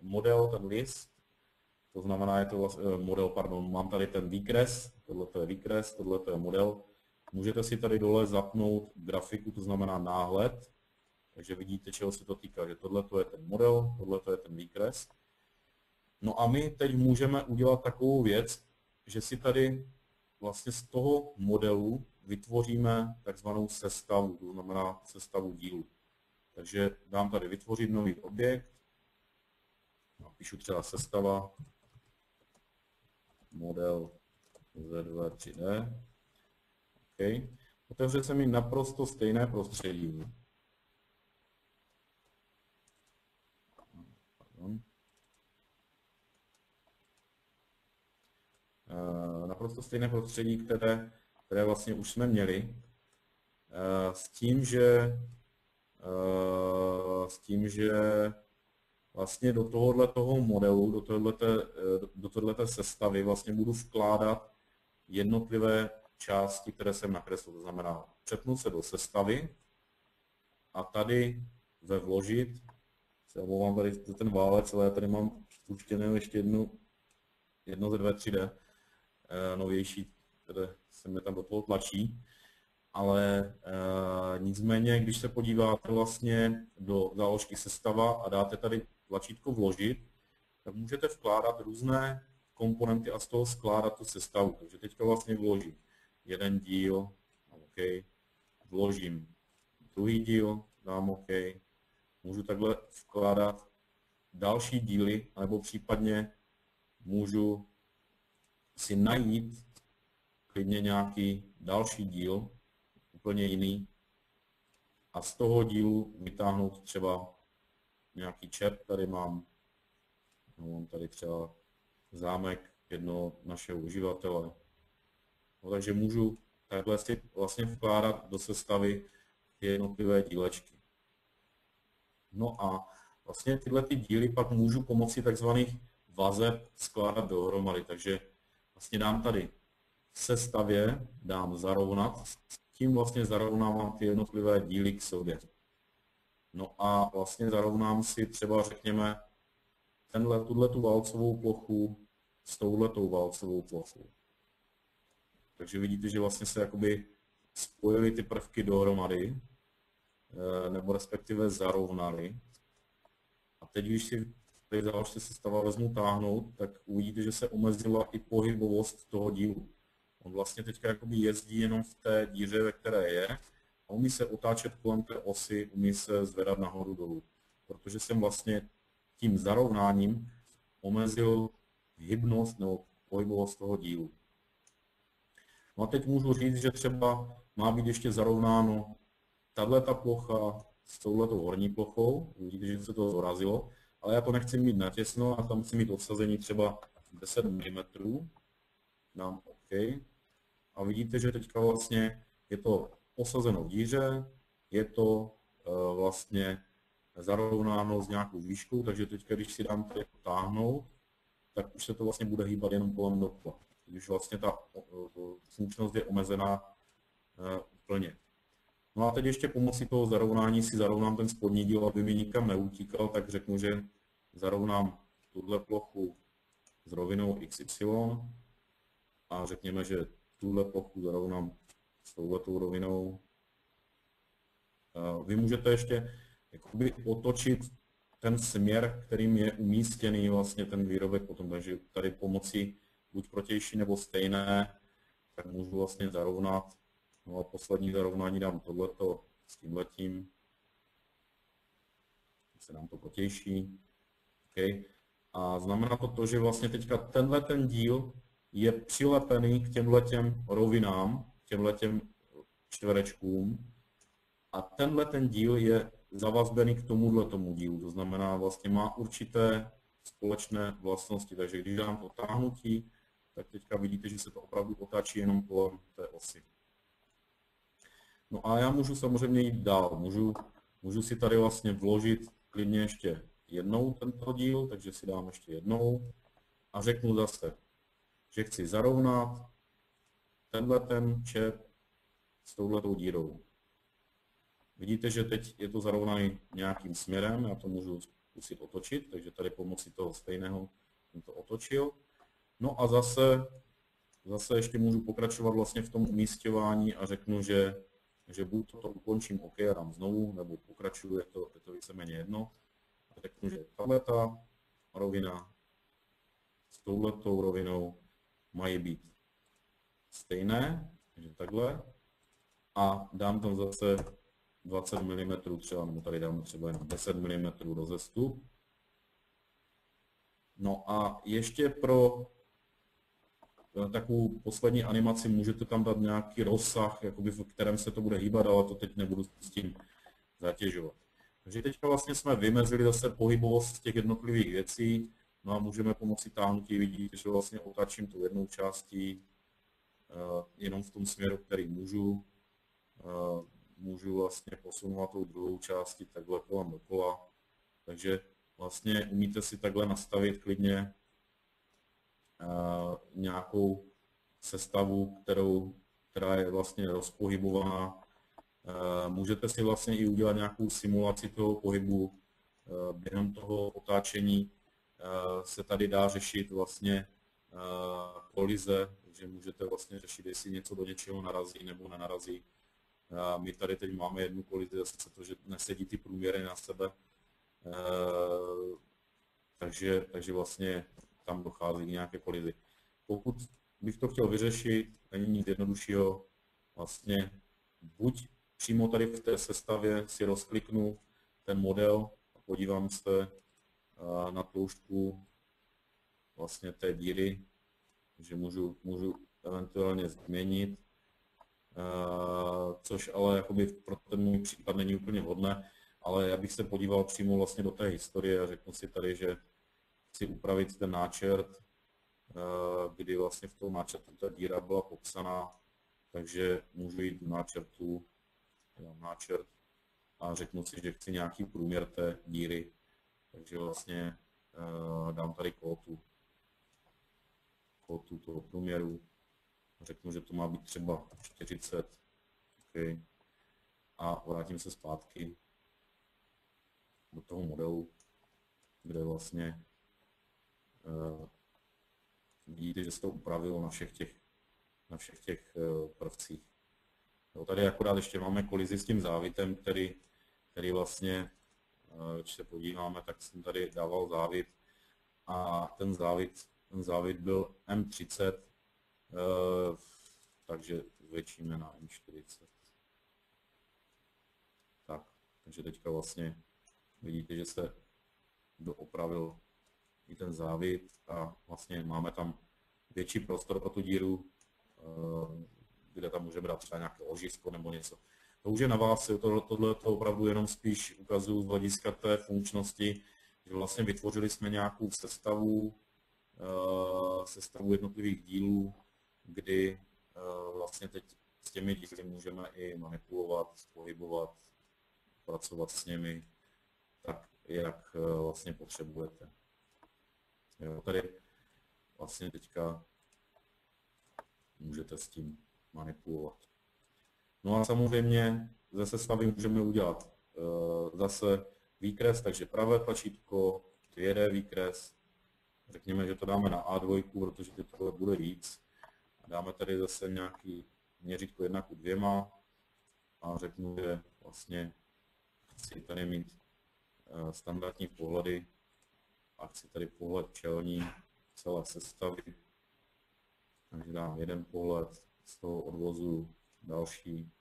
S1: model, ten list, to znamená, je to vlastně, model, pardon, mám tady ten výkres, tohle je výkres, tohle je model. Můžete si tady dole zapnout grafiku, to znamená náhled, takže vidíte, čeho se to týká, že tohle je ten model, tohle je ten výkres. No a my teď můžeme udělat takovou věc, že si tady vlastně z toho modelu vytvoříme takzvanou sestavu, to znamená sestavu dílu. Takže dám tady vytvořit nový objekt, napíšu třeba sestava, model Z2 3D. Okay. Otevře se mi naprosto stejné prostředí. Naprosto stejné prostředí, které vlastně už jsme měli, s tím, že vlastně do tohoto modelu, do tohoto sestavy vlastně budu vkládat jednotlivé části, které jsem nakreslil. To znamená, přepnu se do sestavy a tady ve vložit, se omlouvám tady ten válec, ale já tady mám spuštěné ještě jedno ze 2.3D, novější, které se mi tam do toho tlačí. Ale nicméně, když se podíváte vlastně do záložky sestava a dáte tady tlačítko vložit, tak můžete vkládat různé komponenty a z toho skládat tu sestavu. Takže teďka vlastně vložím jeden díl, OK, vložím druhý díl, dám OK, můžu takhle vkládat další díly, nebo případně můžu si najít klidně nějaký další díl, úplně jiný, a z toho dílu vytáhnout třeba nějaký čep. Tady mám tady třeba zámek jednoho našeho uživatele. No, takže můžu takhle si vlastně vkládat do sestavy jednotlivé dílečky. No a vlastně tyhle ty díly pak můžu pomocí takzvaných vazeb skládat dohromady. Takže vlastně dám tady v sestavě, dám zarovnat, tím vlastně zarovnávám ty jednotlivé díly k sobě. No a vlastně zarovnám si třeba, řekněme, tuhletu válcovou plochu s touhletou válcovou plochou. Takže vidíte, že vlastně se jakoby spojily ty prvky dohromady, nebo respektive zarovnaly. A teď, když si tady záložce sestava vezmu táhnout, tak uvidíte, že se omezila i pohybovost toho dílu. On vlastně teďka jakoby jezdí jenom v té díře, ve které je, a umí se otáčet kolem té osy, umí se zvedat nahoru dolů. Protože jsem vlastně tím zarovnáním omezil hybnost nebo pohybovost toho dílu. No a teď můžu říct, že třeba má být ještě zarovnáno tato plocha s touhletou horní plochou. Vidíte, že se to zorazilo. ale já to nechci mít natěsno a tam chci mít obsazení třeba 10 mm. Dám OK. A vidíte, že teďka vlastně je to osazeno v díře, je to vlastně zarovnáno s nějakou výškou, takže teďka, když si dám tady táhnout, tak už se to vlastně bude hýbat jenom kolem dokola. Když vlastně ta funkčnost je omezená úplně. No a teď ještě pomocí toho zarovnání si zarovnám ten spodní díl, aby mi nikam neutíkal, tak řeknu, že zarovnám tuhle plochu s rovinou XY a řekněme, že tuhle plochu zarovnám s touhletou rovinou. Vy můžete ještě jakoby otočit ten směr, kterým je umístěný vlastně ten výrobek potom, takže tady pomocí buď protější nebo stejné, tak můžu vlastně zarovnat. No a poslední zarovnání dám tohleto s tímhletím. Se dám to protější. Okay. A znamená to, že vlastně teďka tenhle ten díl je přilepený k těmhletěm rovinám, k těmhletěm čtverečkům. A tenhle ten díl je zavazbený k tomu dílu, to znamená vlastně má určité společné vlastnosti, takže když dám to táhnutí, tak teďka vidíte, že se to opravdu otáčí jenom kolem té osy. No a já můžu samozřejmě jít dál, můžu si tady vlastně vložit klidně ještě jednou tento díl, takže si dám ještě jednou a řeknu zase, že chci zarovnat tenhle ten čep s touhletou dírou. Vidíte, že teď je to zarovnané nějakým směrem, já to můžu zkusit otočit, takže tady pomocí toho stejného jsem to otočil. No a zase ještě můžu pokračovat vlastně v tom umísťování a řeknu, že buď to ukončím OK a dám znovu, nebo pokračuju, je to víceméně jedno. A řeknu, že tahleta rovina s touhletou rovinou mají být stejné, takže takhle. A dám tam zase 20 mm třeba, nebo tady dám třeba jenom 10 mm rozestup. No a ještě pro takovou poslední animaci můžete tam dát nějaký rozsah, jakoby v kterém se to bude hýbat, ale to teď nebudu s tím zatěžovat. Takže teďka vlastně jsme vymezili zase pohybovost těch jednotlivých věcí, no a můžeme pomocí táhnutí vidět, že vlastně otáčím tu jednou částí jenom v tom směru, který můžu. Můžu vlastně posunovat tou druhou částí takhle kolem dokola. Takže vlastně umíte si takhle nastavit klidně nějakou sestavu, která je vlastně rozpohybovaná. Můžete si vlastně i udělat nějakou simulaci toho pohybu. Během toho otáčení se tady dá řešit vlastně kolize, takže můžete vlastně řešit, jestli něco do něčeho narazí nebo nenarazí. My tady teď máme jednu kolizi, zase to, že nesedí ty průměry na sebe, takže vlastně tam dochází k nějaké kolizi. Pokud bych to chtěl vyřešit, není nic jednoduššího, vlastně buď přímo tady v té sestavě si rozkliknu ten model a podívám se na tloušťku vlastně té díry, že můžu eventuálně změnit, což ale jakoby pro ten můj případ není úplně vhodné, ale já bych se podíval přímo vlastně do té historie a řeknu si tady, že chci upravit ten náčrt, kdy vlastně v tom náčrtu ta díra byla popsaná, takže můžu jít do náčrtu, dám náčrt a řeknu si, že chci nějaký průměr té díry, takže vlastně dám tady kótu toho průměru. Řeknu, že to má být třeba 40. Okay. A vrátím se zpátky do toho modelu, kde vlastně vidíte, že se to upravilo na všech těch prvcích. Jo, tady akorát ještě máme kolizi s tím závitem, který vlastně, když se podíváme, tak jsem tady dával závit a ten závit byl M30, takže zvětšíme na M40. Takže teďka vlastně vidíte, že se doopravil i ten závit a vlastně máme tam větší prostor pro tu díru, kde tam můžeme dát třeba nějaké ložisko nebo něco. To už je na vás, tohle to opravdu jenom spíš ukazuju z hlediska té funkčnosti, že že vlastně vytvořili jsme nějakou sestavu jednotlivých dílů, kdy vlastně teď s těmi díly můžeme i manipulovat, pohybovat, pracovat s nimi tak, jak vlastně potřebujete. Jo, tady vlastně teďka můžete s tím manipulovat. No a samozřejmě ze sestavy můžeme udělat zase výkres, takže pravé tlačítko, 2D výkres, řekněme, že to dáme na A2, protože tohle bude víc. Dáme tady zase nějaký měřítko 1:2 a řeknu, že vlastně chci tady mít standardní pohledy a chci tady pohled čelní celé sestavy. Takže dám jeden pohled, z toho odvozu další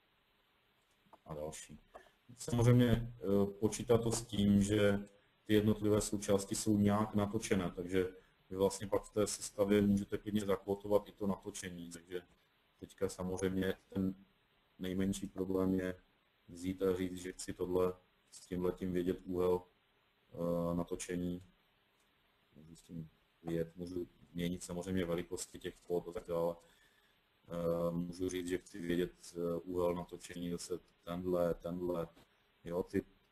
S1: a další. Samozřejmě počítá to s tím, že ty jednotlivé součásti jsou nějak natočené, takže vy vlastně pak v té sestavě můžete klidně zakvotovat i to natočení. Takže teďka samozřejmě ten nejmenší problém je vzít a říct, že chci tohle s tímhletím vědět úhel natočení. Můžu s tím vědět, můžu měnit samozřejmě velikosti těch fot a tak dále. Můžu říct, že chci vědět úhel natočení, zase tenhle. Jo,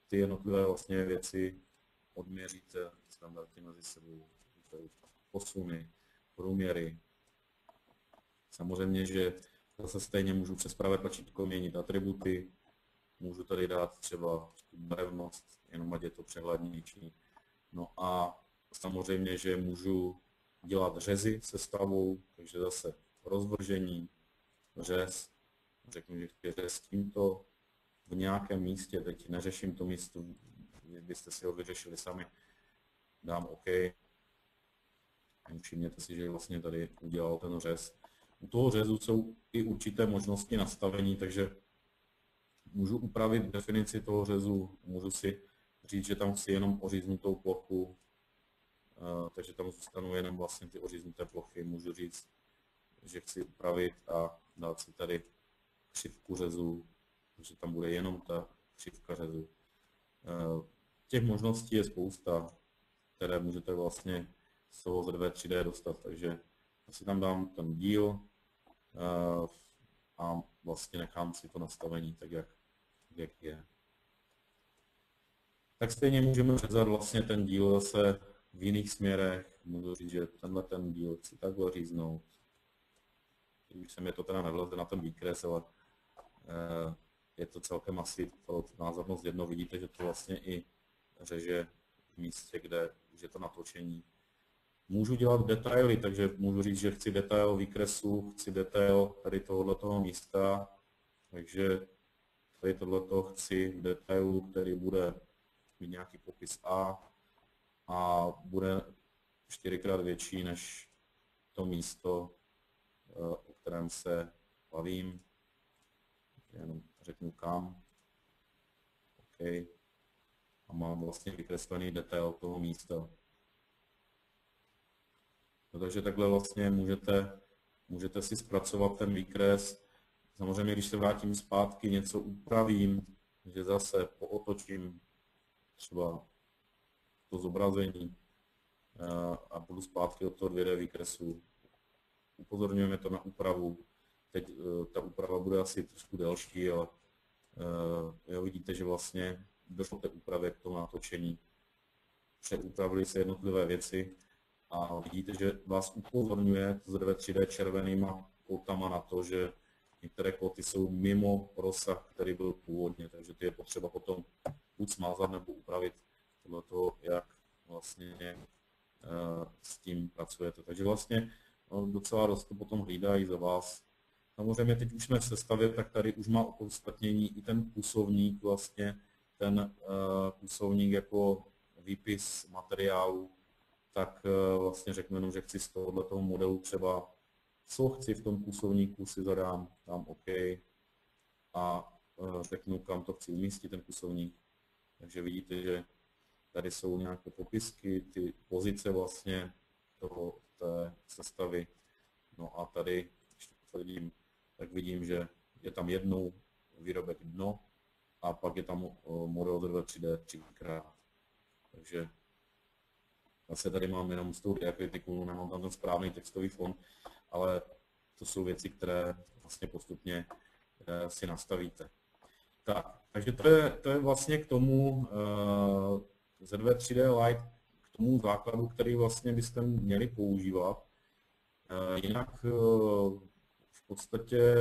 S1: ty jednotlivé vlastně věci odměříte standardně mezi sebou. Posuny, průměry. Samozřejmě, že zase stejně můžu přes pravé tlačítko měnit atributy. Můžu tady dát třeba barevnost, jenom ať je to přehlednější. No a samozřejmě, že můžu dělat řezy sestavou, takže zase rozvržení, řez, řeknu, že chci řez tímto v nějakém místě, teď neřeším to místo, byste si ho vyřešili sami, dám OK. Všimněte si, že vlastně tady udělal ten řez. U toho řezu jsou i určité možnosti nastavení, takže můžu upravit definici toho řezu, můžu si říct, že tam chci jenom oříznutou plochu, takže tam zůstanou jenom vlastně ty oříznuté plochy. Můžu říct, že chci upravit a dát si tady křivku řezu, takže tam bude jenom ta křivka řezu. Těch možností je spousta, které můžete vlastně z toho Z2 3D dostat, takže asi tam dám ten díl a vlastně nechám si to nastavení tak, jak je. Tak stejně můžeme řezat vlastně ten díl zase v jiných směrech. Můžu říct, že tenhle ten díl chci takhle říznout. Už se mi to teda nevleze na ten výkres, ale je to celkem asi pro názornost jedno. Vidíte, že to vlastně i řeže v místě, kde už je to natočení. Můžu dělat detaily, takže můžu říct, že chci detail výkresu, chci detail tady tohoto místa, takže tady tohleto chci v detailu, který bude mít nějaký popis a bude 4x větší než to místo, o kterém se bavím. Jenom řeknu kam. OK. A mám vlastně vykreslený detail toho místa. No, takže takhle vlastně můžete si zpracovat ten výkres. Samozřejmě, když se vrátím zpátky, něco upravím, že zase pootočím třeba to zobrazení a budu zpátky od toho 2D výkresu. Upozorňujeme to na úpravu. Teď ta úprava bude asi trošku delší, ale vidíte, že vlastně došlo k té úpravě k tomu natočení. Přeupravily se jednotlivé věci a vidíte, že vás upozorňuje to Z2 3D červenýma koutama na to, že některé kóty jsou mimo rozsah, který byl původně, takže ty je potřeba potom buď smázat nebo upravit podle toho, jak vlastně s tím pracujete. Takže vlastně docela dost to potom hlídají za vás. Samozřejmě teď už jsme v sestavě, tak tady už má opodstatnění i ten půsovník, vlastně ten půsovník jako výpis materiálu, tak vlastně řeknu jenom, že chci z tohoto modelu třeba, co chci v tom půsovníku, si zadám, dám OK a řeknu, kam to chci umístit, ten půsovník. Takže vidíte, že tady jsou nějaké popisky, ty pozice vlastně té sestavy. No a tady, když to potvrdím, tak vidím, že je tam jednou výrobek dno a pak je tam model Z2 3D 3x. Takže Zase tady mám jenom z tou diakritiku, nemám tam ten správný textový fond, ale to jsou věci, které vlastně postupně si nastavíte. Tak, takže to je vlastně k tomu ZV 3D Lite, k tomu základu, který vlastně byste měli používat. Jinak v podstatě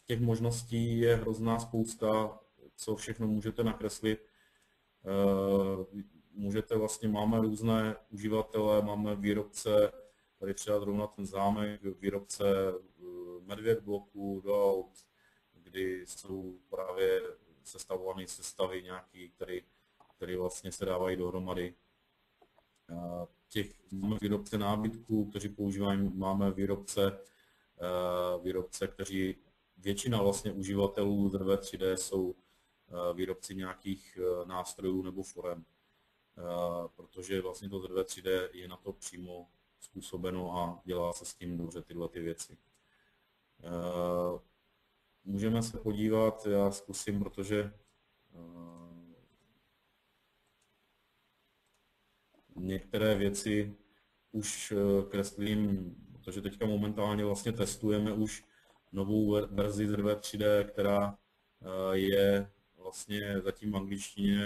S1: těch možností je hrozná spousta, co všechno můžete nakreslit. Můžete vlastně, máme různé uživatele, máme výrobce, tady třeba zrovna ten zámek, výrobce medvěd bloků do aut, kdy jsou právě sestavované sestavy nějaký, které vlastně se dávají dohromady. Máme výrobce nábytků, kteří používají, máme výrobce, kteří, většina vlastně uživatelů ZV 3D jsou výrobci nějakých nástrojů nebo forem, protože vlastně to ZV 3D je na to přímo způsobeno a dělá se s tím dobře tyhle ty věci. Můžeme se podívat, já zkusím, protože některé věci už kreslím, protože teďka momentálně vlastně testujeme už novou verzi ZV 3D, která je vlastně zatím v angličtině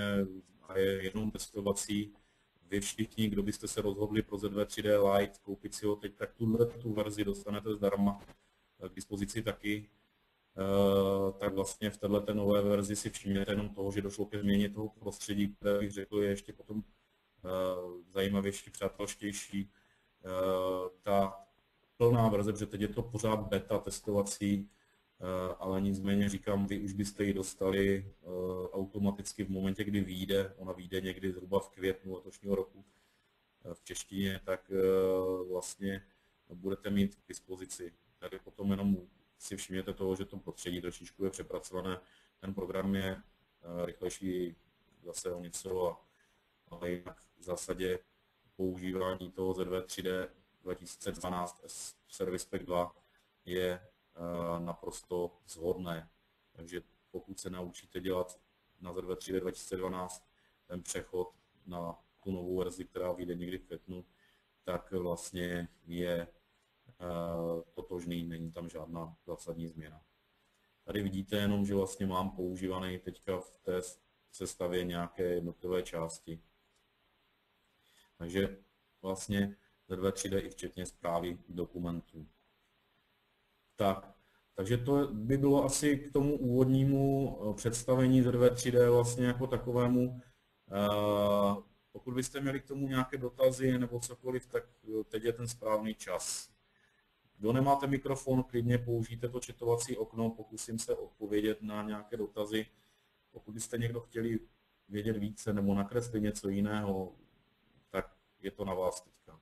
S1: a je jenom testovací. Vy všichni, kdo byste se rozhodli pro ZV 3D Lite, koupit si ho teď, tak tu verzi dostanete zdarma k dispozici taky. Tak vlastně v této nové verzi si všimněte jenom toho, že došlo ke změně toho prostředí, které bych řekl je ještě potom zajímavější, přátelštější. Ta plná verze, protože teď je to pořád beta testovací, ale nicméně říkám, vy už byste ji dostali automaticky v momentě, kdy vyjde, ona vyjde někdy zhruba v květnu letošního roku v češtině, tak vlastně budete mít k dispozici. Tady potom jenom si všimněte toho, že to prostředí trošičku je přepracované, ten program je rychlejší zase o něco, ale jinak v zásadě používání toho ZV 3D 2012 Service Pack 2 je naprosto shodné. Takže pokud se naučíte dělat na ZV 3D 2012 ten přechod na tu novou verzi, která vyjde někdy v květnu, tak vlastně je totožný, není tam žádná zásadní změna. Tady vidíte jenom, že vlastně mám používaný teďka v té sestavě nějaké jednotlivé části. Takže vlastně ZV 3D i včetně zprávy dokumentů. Takže to by bylo asi k tomu úvodnímu představení ZV 3D vlastně jako takovému. Pokud byste měli k tomu nějaké dotazy nebo cokoliv, tak teď je ten správný čas. Kdo nemáte mikrofon, klidně použijte to chatovací okno, pokusím se odpovědět na nějaké dotazy. Pokud byste někdo chtěli vědět více nebo nakreslit něco jiného, tak je to na vás teďka.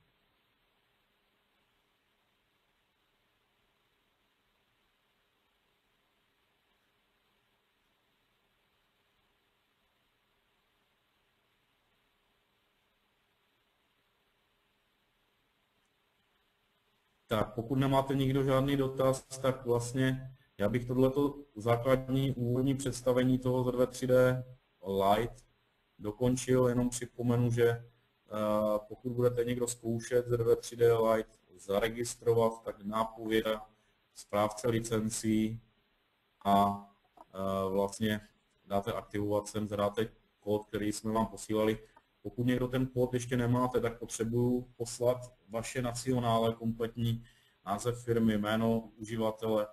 S1: Tak, pokud nemáte nikdo žádný dotaz, tak vlastně já bych tohleto základní úvodní představení toho ZV 3D Lite dokončil, jenom připomenu, že pokud budete někdo zkoušet ZV 3D Lite zaregistrovat, tak nápověda, správce licencí a vlastně dáte aktivovat sem, zadáte kód, který jsme vám posílali. Pokud někdo ten kód ještě nemáte, tak potřebuju poslat vaše nacionále, kompletní název firmy, jméno uživatele,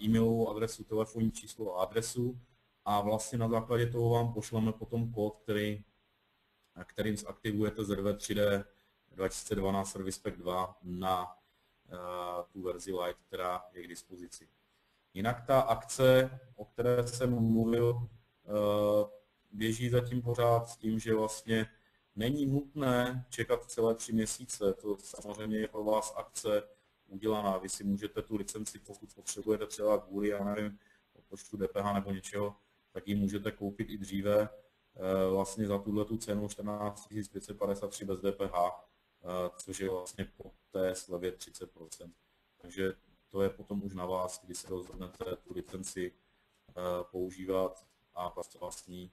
S1: e-mailovou adresu, telefonní číslo a adresu a vlastně na základě toho vám pošleme potom kód, kterým zaktivujete ZV 3D 2012 Service Pack 2 na tu verzi Lite, která je k dispozici. Jinak ta akce, o které jsem mluvil, běží zatím pořád s tím, že vlastně není nutné čekat celé 3 měsíce. To samozřejmě je pro vás akce udělaná. Vy si můžete tu licenci, pokud potřebujete třeba kvůli, já nevím, počtu DPH nebo něčeho, tak ji můžete koupit i dříve. Vlastně za tuto cenu 14 553 bez DPH, což je vlastně po té slevě 30%. Takže to je potom už na vás, kdy se rozhodnete tu licenci používat a pracovat s ní,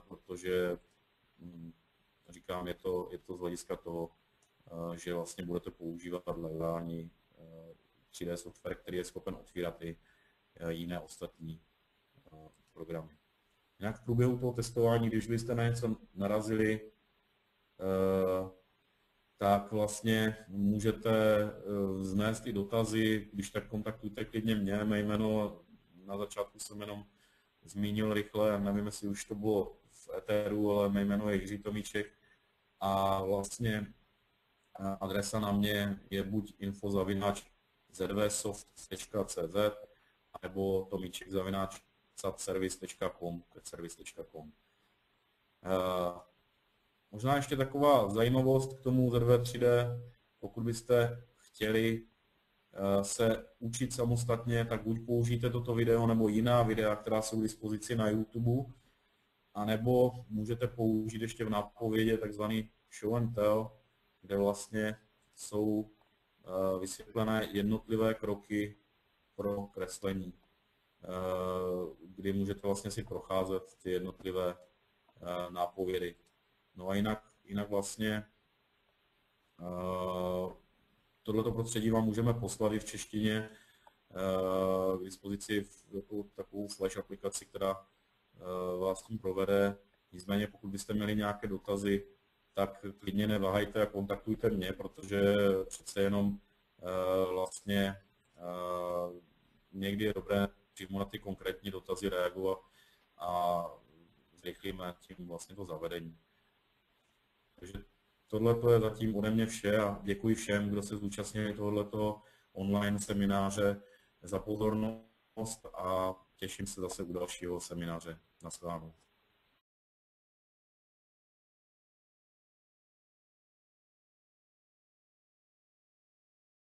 S1: protože říkám, je to z hlediska toho, že vlastně budete používat legální 3D software, který je schopen otvírat i jiné ostatní programy. Jinak v průběhu toho testování, když byste na něco narazili, tak vlastně můžete vznést i dotazy, když tak kontaktujte klidně mě, mé jméno, na začátku jsem jenom zmínil rychle, nevím, jestli už to bylo v éteru, ale mé jméno je Jiří Tomíček a vlastně adresa na mě je buď info@zdvsoft.cz nebo tomíček@catservice.com. Možná ještě taková zajímavost k tomu ZV3D, pokud byste chtěli se učit samostatně, tak buď použijte toto video nebo jiná videa, která jsou k dispozici na YouTube, anebo můžete použít ještě v nápovědě takzvaný show and tell, kde vlastně jsou vysvětlené jednotlivé kroky pro kreslení, kdy můžete vlastně si procházet ty jednotlivé nápovědy. No a jinak vlastně tohleto prostředí vám můžeme poslat i v češtině k dispozici takovou flash aplikaci, která vás tím provede. Nicméně pokud byste měli nějaké dotazy, tak klidně neváhejte a kontaktujte mě, protože přece jenom vlastně někdy je dobré přímo na ty konkrétní dotazy reagovat a zrychlíme tím vlastně to zavedení. Takže tohle je zatím ode mě vše a děkuji všem, kdo se zúčastnili tohoto online semináře za pozornost a těším se zase u dalšího semináře. Naschledanou.